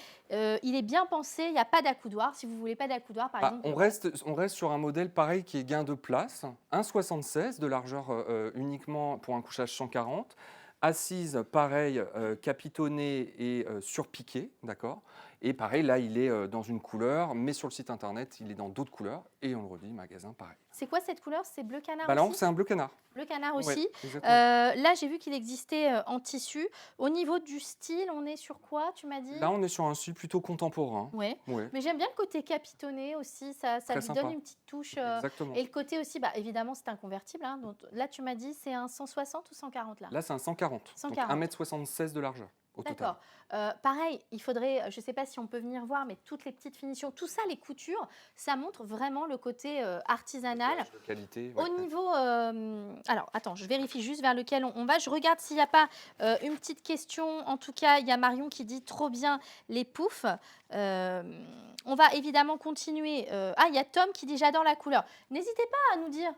il est bien pensé, il n'y a pas d'accoudoir. Si vous ne voulez pas d'accoudoir, par exemple. On reste sur un modèle pareil qui est gain de place, 1,76 de largeur uniquement pour un couchage 140, assise pareil, capitonnée et surpiquée, d'accord. Et pareil, là il est dans une couleur, mais sur le site internet il est dans d'autres couleurs, et on le redit, magasin pareil. C'est quoi cette couleur? C'est bleu canard Bah là, aussi? c'est un bleu canard. Bleu canard Ouais, aussi. exactement. Là, j'ai vu qu'il existait en tissu. Au niveau du style, on est sur quoi, tu m'as dit? Là on est sur un style plutôt contemporain. Ouais. Ouais, Mais j'aime bien le côté capitonné aussi. Ça Très lui sympa. donne une petite touche. exactement. Et le côté aussi, bah, évidemment, c'est un convertible, hein. Donc, là, tu m'as dit, c'est un 160 ou 140 là? Là c'est un 140, 140. donc 1,76 m de largeur au total. D'accord. Pareil, il faudrait, je ne sais pas si on peut venir voir, mais toutes les petites finitions, tout ça, les coutures, ça montre vraiment le côté artisanal. De qualité. Au ouais. niveau... alors, attends, je vérifie juste vers lequel on va. Je regarde s'il n'y a pas une petite question. En tout cas, il y a Marion qui dit trop bien les poufs. On va évidemment continuer. Ah, il y a Tom qui dit « J'adore la couleur ». N'hésitez pas à nous dire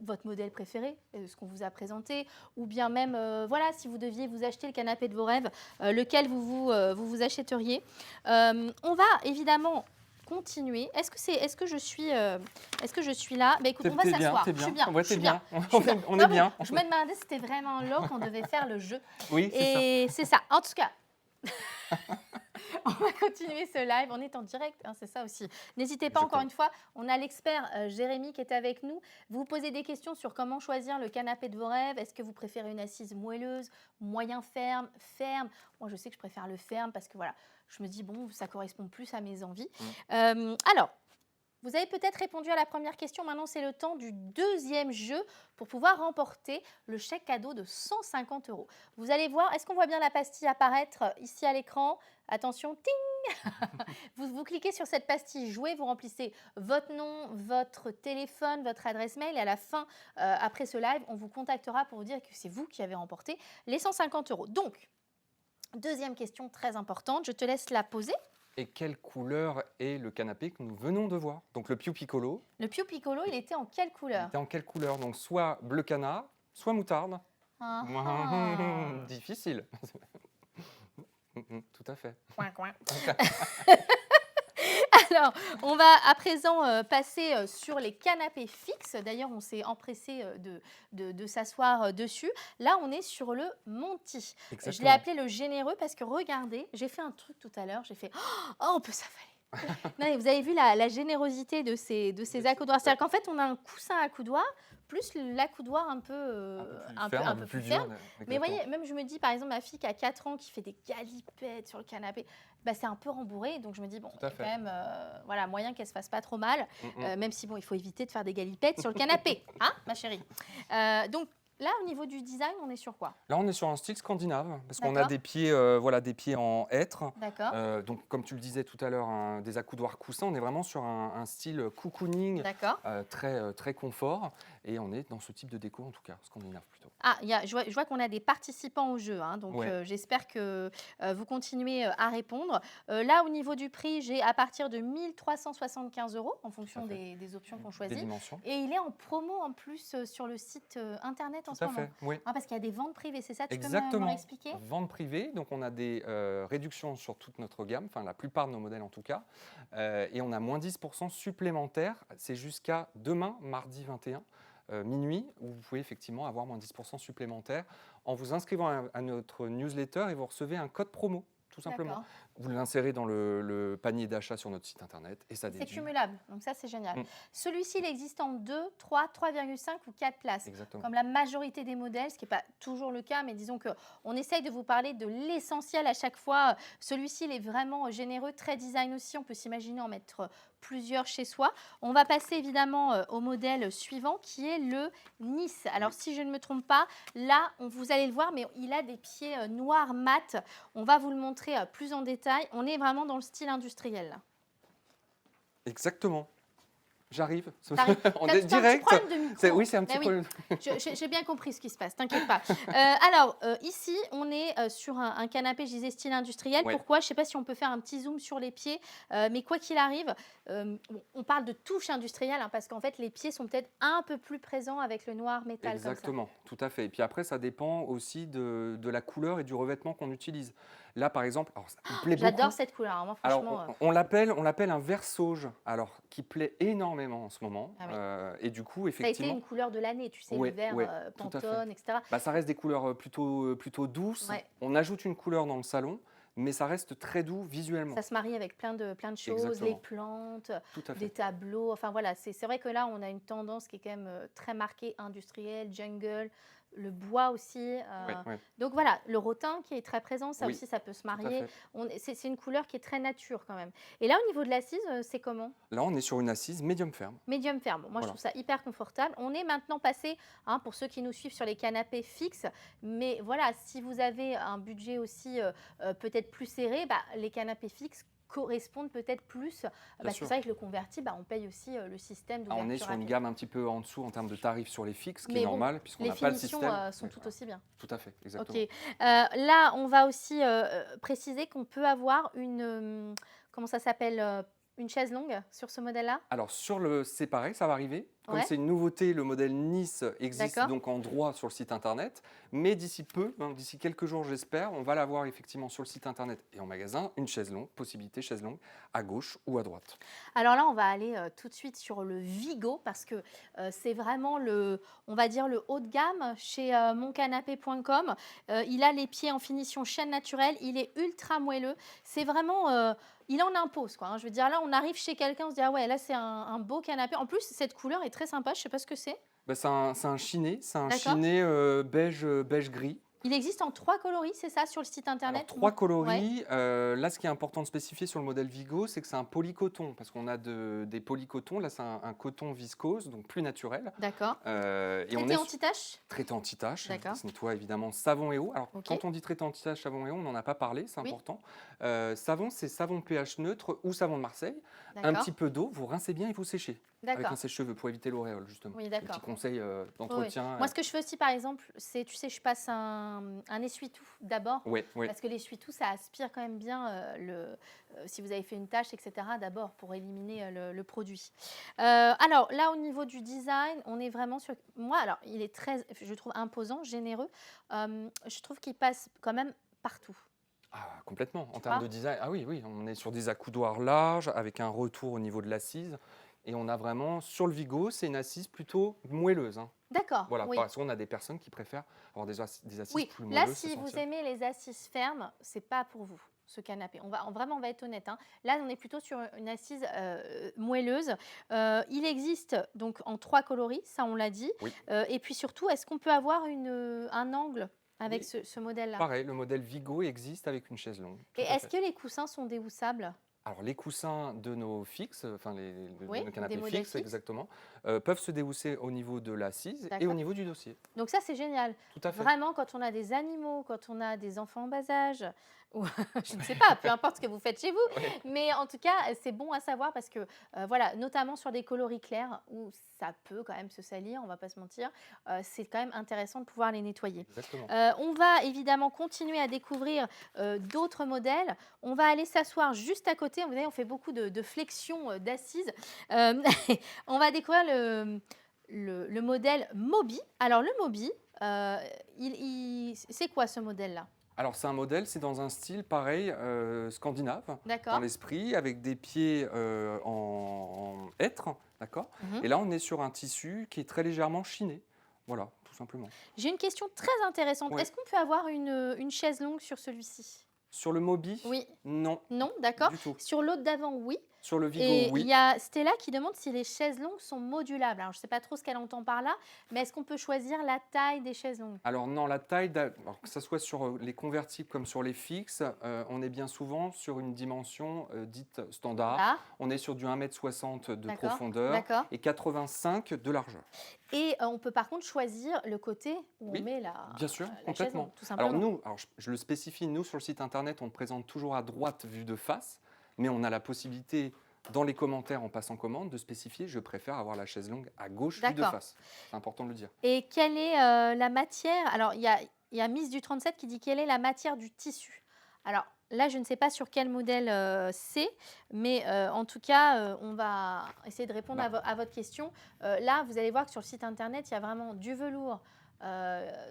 votre modèle préféré, ce qu'on vous a présenté, ou bien même, voilà, si vous deviez vous acheter le canapé de vos rêves, lequel vous achèteriez. On va évidemment continuer. Est-ce que je suis là? Bah, écoute, on va s'asseoir. Je suis bien. Ouais, Je suis bien. bien. On est bien. Je me demandais si c'était vraiment là qu'on devait faire le jeu. Oui, c'est ça. Et c'est ça. En tout cas, on va continuer ce live. On est en direct, hein, c'est ça aussi. N'hésitez pas, encore une fois, on a l'expert Jérémy qui est avec nous. Vous posez des questions sur comment choisir le canapé de vos rêves. Est-ce que vous préférez une assise moelleuse, moyen ferme, ferme? Moi, je sais que je préfère le ferme parce que voilà, je me dis, bon, ça correspond plus à mes envies. Alors, vous avez peut-être répondu à la première question. Maintenant, c'est le temps du deuxième jeu pour pouvoir remporter le chèque cadeau de 150 €. Vous allez voir, est-ce qu'on voit bien la pastille apparaître ici à l'écran? Attention, ting vous cliquez sur cette pastille, jouez, vous remplissez votre nom, votre téléphone, votre adresse mail. Et à la fin, après ce live, on vous contactera pour vous dire que c'est vous qui avez remporté les 150 €. Donc, deuxième question très importante, je te laisse la poser. Et quelle couleur est le canapé que nous venons de voir? Donc le Piu Piccolo. Le Piu Piccolo, il était en quelle couleur? Il était en quelle couleur? Donc soit bleu canard, soit moutarde. Difficile. Tout à fait. Coin, coin. Alors, on va à présent passer sur les canapés fixes. D'ailleurs, on s'est empressé de s'asseoir dessus. Là, on est sur le Monty. Exactement. Je l'ai appelé le généreux parce que regardez, j'ai fait un truc tout à l'heure. J'ai fait « Oh, on peut s'affaler ». Non, mais vous avez vu la générosité de ces accoudoirs. C'est-à-dire qu'en fait, on a un coussin accoudoir plus l'accoudoir un peu plus ferme. Mais vous voyez, même je me dis, par exemple, ma fille qui a 4 ans qui fait des galipettes sur le canapé, bah, c'est un peu rembourré. Donc je me dis, bon, il y a quand même voilà, moyen qu'elle ne se fasse pas trop mal. Même si, bon, il faut éviter de faire des galipettes sur le canapé. Hein, ma chérie? Donc, là, au niveau du design, on est sur quoi? Là, on est sur un style scandinave, parce qu'on a des pieds, voilà, des pieds en hêtre. D'accord. Donc, comme tu le disais tout à l'heure, des accoudoirs coussins. On est vraiment sur un style cocooning, très confort. Et on est dans ce type de déco, en tout cas, scandinave plutôt. Ah, je vois qu'on a des participants au jeu, hein, donc j'espère que vous continuez à répondre. Là, au niveau du prix, j'ai à partir de 1 375 € en fonction des options qu'on choisit. Des dimensions. Et il est en promo en plus sur le site internet en ce moment. Oui. Ah, parce qu'il y a des ventes privées, c'est ça? Tu peux Exactement. me expliquer? Vente privée, donc on a des réductions sur toute notre gamme, enfin la plupart de nos modèles en tout cas. Et on a moins 10% supplémentaires. C'est jusqu'à demain, mardi 21. Minuit, où vous pouvez effectivement avoir moins 10% supplémentaire en vous inscrivant à notre newsletter et vous recevez un code promo, tout simplement. Vous l'insérez dans le panier d'achat sur notre site internet et ça déduit. C'est cumulable, donc ça c'est génial. Celui-ci, il existe en 2, 3, 3,5 ou 4 places. Exactement. Comme la majorité des modèles, ce qui n'est pas toujours le cas, mais disons qu'on essaye de vous parler de l'essentiel à chaque fois. Celui-ci, il est vraiment généreux, très design aussi. On peut s'imaginer en mettre plusieurs chez soi. On va passer évidemment au modèle suivant qui est le Nice. Alors si je ne me trompe pas, là, vous allez le voir, mais il a des pieds noirs mat. On va vous le montrer plus en détail. On est vraiment dans le style industriel. Là. Exactement. J'arrive. On est direct. Oui, c'est un petit problème. J'ai bien compris ce qui se passe, t'inquiète pas. Alors, ici, on est sur un canapé, je disais, style industriel. Ouais. Pourquoi? Je ne sais pas si on peut faire un petit zoom sur les pieds, mais quoi qu'il arrive, on parle de touche industrielle, hein, parce qu'en fait, les pieds sont peut-être un peu plus présents avec le noir métal. Exactement, tout à fait. Et puis après, ça dépend aussi de la couleur et du revêtement qu'on utilise. Là, par exemple, j'adore cette couleur. Hein, moi, franchement, alors, on l'appelle un vert sauge, alors qui plaît énormément en ce moment. Ah oui. Et du coup, effectivement, ça a été une couleur de l'année, tu sais, le vert Pantone, etc. Bah, ça reste des couleurs plutôt douces. Ouais. On ajoute une couleur dans le salon, mais ça reste très doux visuellement. Ça se marie avec plein de choses, exactement. Les plantes, des tableaux. Enfin voilà, c'est vrai que là, on a une tendance qui est quand même très marquée, industrielle, jungle. Le bois aussi. Donc voilà, le rotin qui est très présent, ça aussi, ça peut se marier. C'est une couleur qui est très nature quand même. Et là, au niveau de l'assise, c'est comment? Là, on est sur une assise médium ferme. Médium ferme. Moi, je trouve ça hyper confortable. On est maintenant passé, hein, pour ceux qui nous suivent, sur les canapés fixes. Mais voilà, si vous avez un budget aussi peut-être plus serré, bah, les canapés fixes correspondent peut-être plus. Parce que c'est vrai que le converti, on paye aussi le système d'ouverture. On est sur une gamme un petit peu en dessous en termes de tarifs sur les fixes, ce qui Mais est bon, normal, puisqu'on n'a pas le système. Les finitions sont tout aussi bien. Tout à fait, exactement. Ok. Là, on va aussi préciser qu'on peut avoir comment ça s'appelle, une chaise longue sur ce modèle-là? Alors c'est pareil, ça va arriver. Comme Ouais. c'est une nouveauté, le modèle Nice existe D'accord. donc en droit sur le site internet. Mais d'ici peu, d'ici quelques jours j'espère, on va l'avoir effectivement sur le site internet et en magasin, une chaise longue, possibilité chaise longue, à gauche ou à droite. Alors là, on va aller tout de suite sur le Vigo parce que c'est vraiment on va dire le haut de gamme chez moncanapé.com. Il a les pieds en finition chaîne naturelle, il est ultra moelleux. C'est vraiment, il en impose quoi. Je veux dire là, on arrive chez quelqu'un, on se dit ah ouais, là c'est un beau canapé. En plus, cette couleur est très sympa. Je sais pas ce que c'est. C'est un chiné, D'accord. beige gris. Il existe en 3 coloris, c'est ça, sur le site internet? Alors, 3 Ouais. coloris. Là, ce qui est important de spécifier sur le modèle Vigo, c'est que c'est un polycoton, parce qu'on a des polycotons. Là, c'est un coton viscose, donc plus naturel. D'accord. Et on Traité est anti-tache? traité anti-tache, D'accord. qui se nettoie évidemment savon et eau. Alors, Ok. quand on dit traité anti-tache, savon et eau, on n'en a pas parlé, c'est Oui. important. Savon, c'est savon pH neutre ou savon de Marseille. Un D'accord. petit peu d'eau, vous rincez bien et vous séchez. Avec D'accord. un sèche-cheveux pour éviter l'auréole, justement. Oui, Un d'accord. petit conseil Oui, d'entretien. Moi, ce que je fais aussi, par exemple, c'est, tu sais, je passe un essuie-tout d'abord. Oui. Parce que l'essuie-tout, ça aspire quand même bien si vous avez fait une tâche, etc. D'abord pour éliminer le produit. Alors là, au niveau du design, on est vraiment sur. Moi, alors, il est très, je trouve imposant, généreux. Je trouve qu'il passe quand même partout. Ah, complètement. En Tu termes vois? de design, ah oui, on est sur des accoudoirs larges avec un retour au niveau de l'assise. Et on a vraiment, sur le Vigo, c'est une assise plutôt moelleuse. D'accord. Voilà, Oui. parce qu'on a des personnes qui préfèrent avoir des assises Oui. plus Là, moelleuses. si vous aimez les assises fermes, c'est pas pour vous. Ce canapé. On va être honnête. Là, on est plutôt sur une assise moelleuse. Il existe donc en 3 coloris, ça on l'a dit. Oui. Et puis surtout, est-ce qu'on peut avoir un angle avec Oui. ce modèle-là? Pareil, le modèle Vigo existe avec une chaise longue. Et est-ce que les coussins sont déhoussables? Alors, les coussins de nos fixes, enfin Oui, nos canapés des modèles fixes, fixes. exactement, peuvent se déhousser au niveau de l'assise et D'accord. au niveau du dossier. Donc ça, c'est génial. Tout à fait. Vraiment, quand on a des animaux, quand on a des enfants en bas âge, ou je ne sais pas, peu importe ce que vous faites chez vous, Oui. mais en tout cas, c'est bon à savoir parce que, voilà, notamment sur des coloris clairs où ça peut quand même se salir, on va pas se mentir, c'est quand même intéressant de pouvoir les nettoyer. Exactement. On va évidemment continuer à découvrir d'autres modèles. On va aller s'asseoir juste à côté. Vous voyez, on fait beaucoup de flexions d'assises. On va découvrir le modèle Mobi. Alors, le Mobi, c'est quoi ce modèle-là? Alors, c'est un modèle, c'est dans un style pareil, scandinave, dans D'accord. l'esprit, avec des pieds en hêtre, d'accord. Mhm. Et là, on est sur un tissu qui est très légèrement chiné. Voilà, tout simplement. J'ai une question très intéressante. Ouais. Est-ce qu'on peut avoir une chaise longue sur celui-ci? Sur le Mobi, Oui. non, Non, d'accord. du tout. Sur l'autre d'avant, oui. Sur le Vigo, Et oui. il y a Stella qui demande si les chaises longues sont modulables. Alors, je ne sais pas trop ce qu'elle entend par là, mais est-ce qu'on peut choisir la taille des chaises longues? Alors non, la taille, alors que ce soit sur les convertibles comme sur les fixes, on est bien souvent sur une dimension dite standard. Ah, On est sur du 1,60 m de D'accord, profondeur d'accord. et 85 de largeur. Et on peut par contre choisir le côté où Oui, on met bien sûr, la chaise complètement. longue, tout simplement. Alors nous, je le spécifie, nous sur le site internet, on le présente toujours à droite vue de face, mais on a la possibilité dans les commentaires en passant commande de spécifier je préfère avoir la chaise longue à gauche vue de D'accord. face. C'est important de le dire. Et quelle est la matière? Alors, il y a Miss du 37 qui dit quelle est la matière du tissu? Alors, là, je ne sais pas sur quel modèle c'est, mais en tout cas, on va essayer de répondre à votre question. Là, vous allez voir que sur le site internet, il y a vraiment du velours,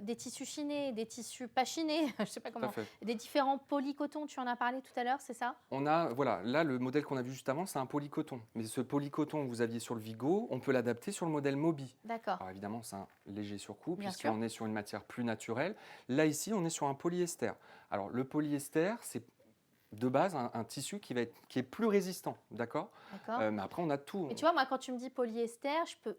des tissus chinés, des tissus pas chinés, je ne sais pas Tout à comment, fait. des différents polycotons, tu en as parlé tout à l'heure, c'est ça? On a, voilà, là, le modèle qu'on a vu juste avant, c'est un polycoton. Mais ce polycoton que vous aviez sur le Vigo, on peut l'adapter sur le modèle Mobi. D'accord. Alors évidemment, c'est un léger surcoût, Bien puisqu'on est sur une matière plus naturelle. Là, ici, on est sur un polyester. Alors, le polyester, c'est de base un tissu qui est plus résistant, d'accord. D'accord. Mais après, on a tout. Et tu vois, moi, quand tu me dis polyester, je peux.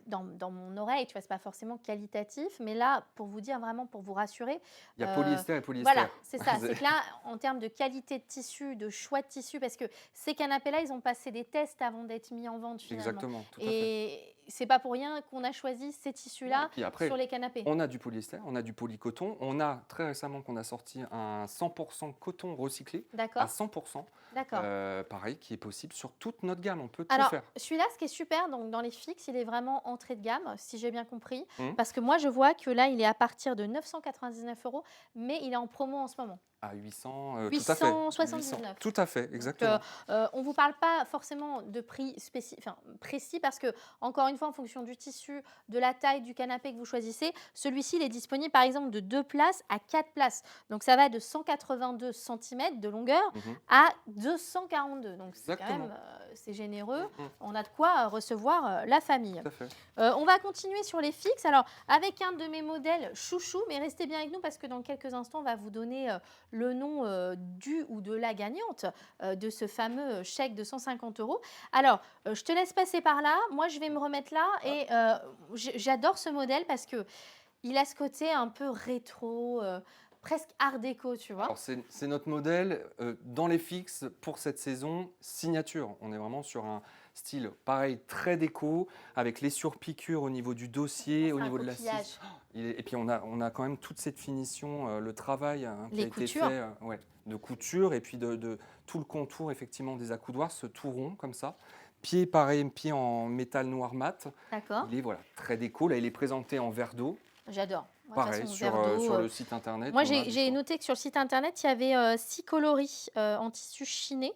Dans mon oreille, tu vois, c'est pas forcément qualitatif, mais là, pour vous dire vraiment, pour vous rassurer. Il y a polyester et polyester. Voilà, c'est ça. C'est que là, en termes de qualité de tissu, de choix de tissu, parce que ces canapés-là, ils ont passé des tests avant d'être mis en vente finalement. Exactement, tout à fait. Et c'est pas pour rien qu'on a choisi ces tissus-là sur les canapés. On a du polyester, on a du polycoton. On a très récemment qu'on a sorti un 100% coton recyclé à 100%. D'accord. Pareil, qui est possible sur toute notre gamme. On peut tout Alors, faire. celui-là, ce qui est super, donc dans les fixes, il est vraiment entrée de gamme, si j'ai bien compris. Parce que moi, je vois que là, il est à partir de 999 €, mais il est en promo en ce moment. À 800, 879. Tout à fait, exactement. Donc, on ne vous parle pas forcément de prix précis parce que, encore une fois, en fonction du tissu, de la taille du canapé que vous choisissez, celui-ci il est disponible par exemple de 2 places à 4 places. Donc, ça va de 182 cm de longueur à 242. Donc, c'est quand même c'est généreux. On a de quoi recevoir la famille. Tout à fait. On va continuer sur les fixes. Alors, avec un de mes modèles chouchou, mais restez bien avec nous parce que dans quelques instants, on va vous donner le nom du ou de la gagnante de ce fameux chèque de 150 €. Alors, je te laisse passer par là. Moi, je vais me remettre là et j'adore ce modèle parce qu'il a ce côté un peu rétro, presque art déco, tu vois. Alors, c'est notre modèle dans les fixes pour cette saison signature. On est vraiment sur un style pareil, très déco, avec les surpiqûres au niveau du dossier, au niveau de l'assise. Et puis on a quand même toute cette finition, le travail qui a été fait de couture et puis de tout le contour effectivement des accoudoirs, ce tout rond comme ça. Pied pareil, pied en métal noir mat. D'accord. Il est très déco. Là, il est présenté en verre d'eau. J'adore. Pareil, sur le site internet. Moi, j'ai noté que sur le site internet, il y avait 6 coloris en tissu chiné,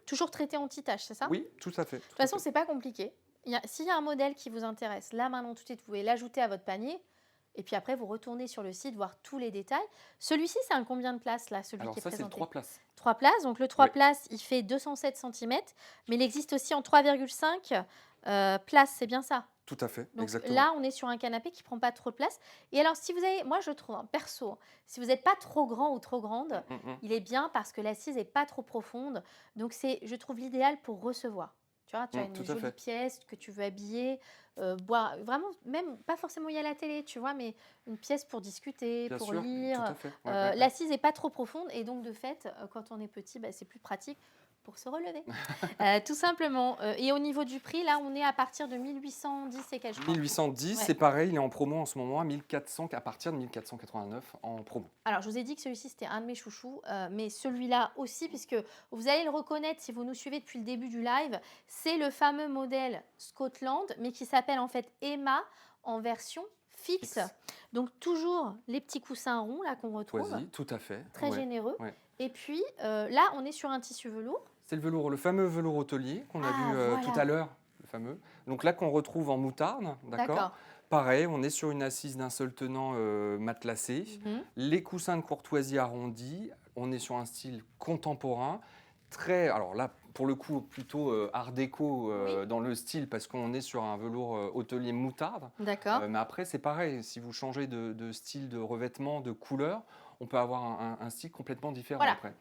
toujours traités anti-tache, c'est ça? Oui, tout à fait. De toute façon, c'est pas compliqué. S'il y a un modèle qui vous intéresse, là maintenant tout de suite, vous pouvez l'ajouter à votre panier. Et puis après, vous retournez sur le site, voir tous les détails. Celui-ci, c'est un combien de places là, celui qui est présenté? C'est 3 places. 3 places. Donc le 3 places, il fait 207 cm. Mais il existe aussi en 3,5 places, c'est bien ça? Tout à fait, donc exactement. Là, on est sur un canapé qui ne prend pas trop de place. Et alors, si vous avez, moi je trouve, perso, si vous n'êtes pas trop grand ou trop grande, il est bien parce que l'assise n'est pas trop profonde. Donc c'est, je trouve, l'idéal pour recevoir. Tu vois, tu as une jolie pièce que tu veux habiller, boire, vraiment, même pas forcément y aller à la télé, tu vois, mais une pièce pour discuter, pour lire. L'assise n'est pas trop profonde et donc de fait, quand on est petit, c'est plus pratique pour se relever, tout simplement. Et au niveau du prix, là, on est à partir de 1810 et quelques. 1810, c'est pareil, il est en promo en ce moment à partir de 1489 en promo. Alors, je vous ai dit que celui-ci, c'était un de mes chouchous, mais celui-là aussi, puisque vous allez le reconnaître si vous nous suivez depuis le début du live, c'est le fameux modèle Scotland, mais qui s'appelle en fait Emma en version fixe. Donc, toujours les petits coussins ronds là qu'on retrouve. Tout à fait. Très généreux. Et puis, là, on est sur un tissu velours. C'est le fameux velours hôtelier qu'on a vu tout à l'heure, le fameux. Donc là, qu'on retrouve en moutarde, d'accord. Pareil, on est sur une assise d'un seul tenant matelassé. Les coussins de courtoisie arrondis. On est sur un style contemporain. Alors là, pour le coup, plutôt art déco dans le style, parce qu'on est sur un velours hôtelier moutarde. D'accord. Mais après, c'est pareil. Si vous changez de style de revêtement, de couleur, on peut avoir un style complètement différent après.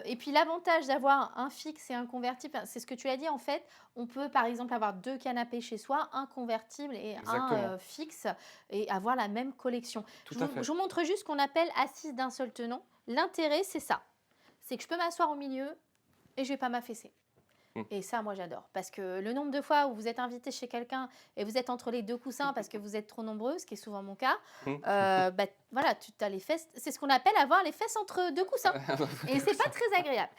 Et puis l'avantage d'avoir un fixe et un convertible, c'est ce que tu as dit en fait, on peut par exemple avoir 2 canapés chez soi, un convertible et un fixe et avoir la même collection. Je vous montre juste ce qu'on appelle assise d'un seul tenant. L'intérêt, c'est ça, c'est que je peux m'asseoir au milieu et je ne vais pas m'affaisser. Et ça, moi, j'adore. Parce que le nombre de fois où vous êtes invité chez quelqu'un et vous êtes entre les 2 coussins parce que vous êtes trop nombreux, ce qui est souvent mon cas, voilà, tu as les fesses. C'est ce qu'on appelle avoir les fesses entre 2 coussins. Et c'est pas très agréable.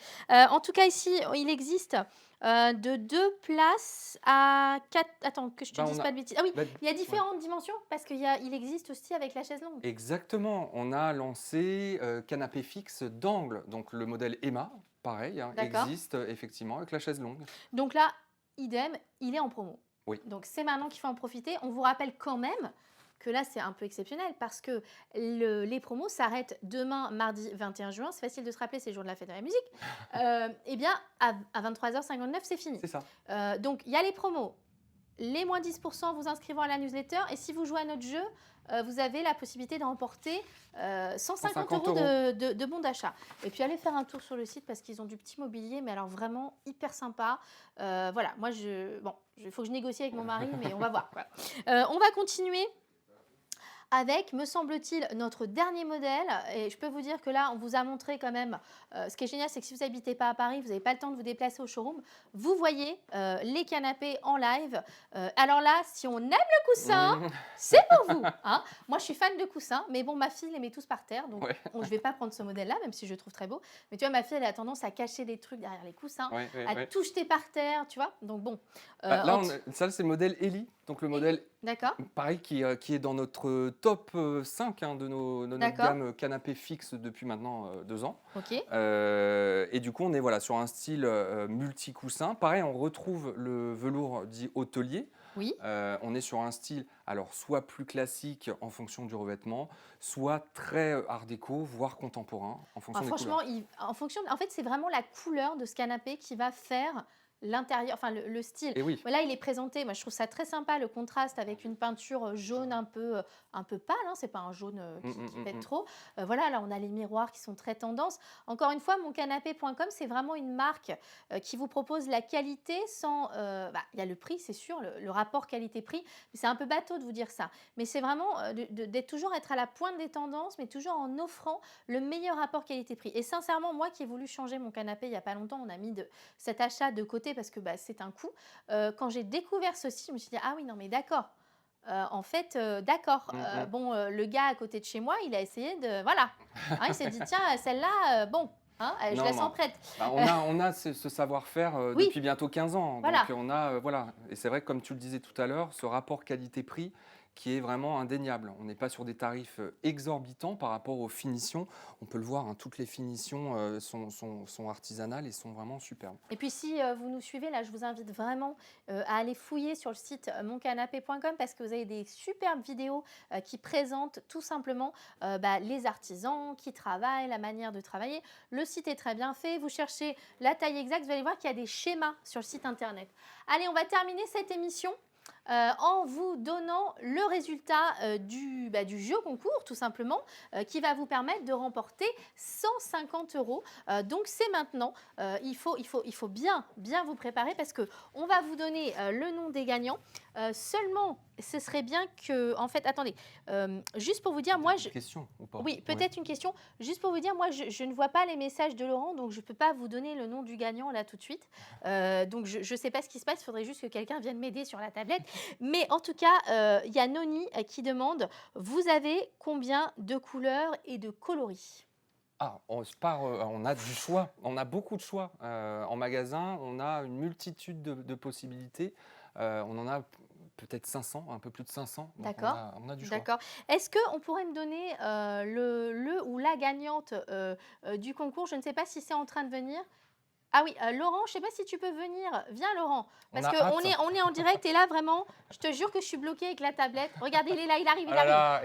En tout cas, ici, il existe de 2 places à 4. Attends, que je te dise pas de bêtises. Ah oui, il y a différentes dimensions parce qu'il existe aussi avec la chaise longue. Exactement. On a lancé canapé fixe d'angle. Donc le modèle Emma. Pareil, existe effectivement avec la chaise longue. Donc là, idem, il est en promo. Oui. Donc c'est maintenant qu'il faut en profiter. On vous rappelle quand même que là, c'est un peu exceptionnel parce que les promos s'arrêtent demain, mardi 21 juin. C'est facile de se rappeler, c'est le jour de la fête de la musique. Eh bien, à 23h59, c'est fini. C'est ça. Donc, il y a les promos. Les moins 10% vous inscrivant à la newsletter. Et si vous jouez à notre jeu, vous avez la possibilité de remporter 150 € de bons d'achat. Et puis, allez faire un tour sur le site parce qu'ils ont du petit mobilier, mais alors vraiment hyper sympa. Voilà, moi, il faut que je négocie avec mon mari, mais on va voir. On va continuer avec, me semble-t-il, notre dernier modèle. Et je peux vous dire que là, on vous a montré quand même, ce qui est génial, c'est que si vous n'habitez pas à Paris, vous n'avez pas le temps de vous déplacer au showroom, vous voyez les canapés en live. Alors là, si on aime le coussin, c'est pour vous. Hein. Moi, je suis fan de coussins, mais bon, ma fille les met tous par terre, donc je ne vais pas prendre ce modèle-là, même si je le trouve très beau. Mais tu vois, ma fille, elle a tendance à cacher des trucs derrière les coussins, à tout jeter par terre, tu vois. Donc bon. Là, ça, c'est le modèle Ellie. Donc le modèle, pareil, qui est dans notre top 5 de notre gamme canapé fixe depuis maintenant 2 ans. Et du coup, on est sur un style multi-coussin. Pareil, on retrouve le velours dit hôtelier. Oui. On est sur un style, alors soit plus classique en fonction du revêtement, soit très art déco, voire contemporain en fonction des franchement, couleurs. En fait, c'est vraiment la couleur de ce canapé qui va faire l'intérieur, enfin le style. Et oui. Là, il est présenté, moi je trouve ça très sympa, le contraste avec une peinture jaune un peu pâle, hein, c'est pas un jaune qui pète trop. Voilà, là on a les miroirs qui sont très tendance. Encore une fois, moncanapé.com, c'est vraiment une marque qui vous propose la qualité sans... il y a le prix, c'est sûr, le rapport qualité-prix, mais c'est un peu bateau de vous dire ça. Mais c'est vraiment d'être toujours être à la pointe des tendances, mais toujours en offrant le meilleur rapport qualité-prix. Et sincèrement, moi qui ai voulu changer mon canapé il n'y a pas longtemps, on a mis cet achat de côté parce que c'est un coût. Quand j'ai découvert ceci, je me suis dit, ah oui, non, mais d'accord. En fait, d'accord. Bon, le gars à côté de chez moi, il a essayé de... Voilà. Hein, il s'est dit, tiens, celle-là, bon, hein, je la sens prête. On a ce savoir-faire depuis bientôt 15 ans. Voilà. Donc, voilà. Et c'est vrai que, comme tu le disais tout à l'heure, ce rapport qualité-prix qui est vraiment indéniable. On n'est pas sur des tarifs exorbitants par rapport aux finitions. On peut le voir, hein, toutes les finitions sont artisanales et sont vraiment superbes. Et puis si vous nous suivez, là, je vous invite vraiment à aller fouiller sur le site moncanapé.com parce que vous avez des superbes vidéos qui présentent tout simplement les artisans qui travaillent, la manière de travailler. Le site est très bien fait. Vous cherchez la taille exacte, vous allez voir qu'il y a des schémas sur le site internet. Allez, on va terminer cette émission en vous donnant le résultat du jeu concours, tout simplement, qui va vous permettre de remporter 150 €. Donc, c'est maintenant. Il faut bien vous préparer parce qu'on va vous donner le nom des gagnants. Seulement, ce serait bien que... En fait, attendez, juste pour vous dire, moi... Une question ou pas? Oui, peut-être une question. Juste pour vous dire, moi, je ne vois pas les messages de Laurent, donc je ne peux pas vous donner le nom du gagnant là tout de suite. Donc, je ne sais pas ce qui se passe. Il faudrait juste que quelqu'un vienne m'aider sur la tablette. Mais en tout cas, il y a Noni qui demande, vous avez combien de couleurs et de coloris? On a du choix. On a beaucoup de choix. En magasin, on a une multitude de possibilités. On en a peut-être 500, un peu plus de 500. D'accord. On a du choix. D'accord. Est-ce qu'on pourrait me donner le ou la gagnante du concours? Je ne sais pas si c'est en train de venir. Ah oui, Laurent, je ne sais pas si tu peux venir. Viens, Laurent. Parce qu'on est en direct et là, vraiment, je te jure que je suis bloquée avec la tablette. Regardez, il est là, il arrive.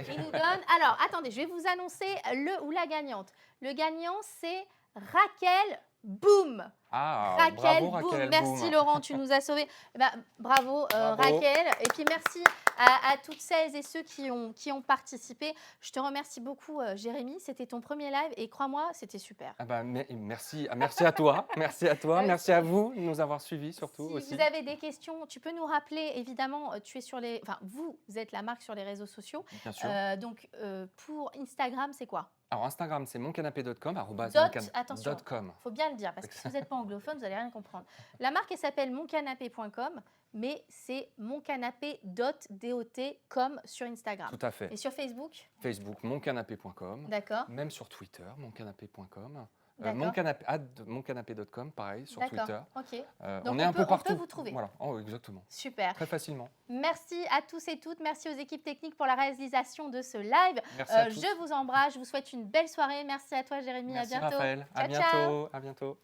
Il nous donne. Alors, attendez, je vais vous annoncer le ou la gagnante. Le gagnant, c'est Raquel Boum. Raquel Boum. Merci Laurent, tu nous as sauvés. Bravo. Raquel. Et puis merci à toutes celles et ceux qui ont participé. Je te remercie beaucoup Jérémy, c'était ton premier live et crois-moi, c'était super. Merci à toi, merci à toi, merci à vous de nous avoir suivis surtout aussi. Si vous avez des questions, tu peux nous rappeler, évidemment, vous êtes la marque sur les réseaux sociaux. Bien sûr. Donc pour Instagram, c'est quoi? Alors Instagram, c'est moncanapé.com, Attention, il faut bien le dire, parce que si vous n'êtes pas anglophone, vous n'allez rien comprendre. La marque, elle s'appelle moncanapé.com, mais c'est moncanapé.com sur Instagram. Tout à fait. Et sur Facebook? Facebook, moncanapé.com. D'accord. Même sur Twitter, moncanapé.com. moncanapé.com, pareil, sur Twitter. Ok. Donc on est un peu partout. On peut vous trouver. Voilà, exactement. Super. Très facilement. Merci à tous et toutes. Merci aux équipes techniques pour la réalisation de ce live. Merci à tous. Je vous embrasse. Je vous souhaite une belle soirée. Merci à toi, Jérémy. Merci à bientôt. Raphaël. Ciao. À bientôt.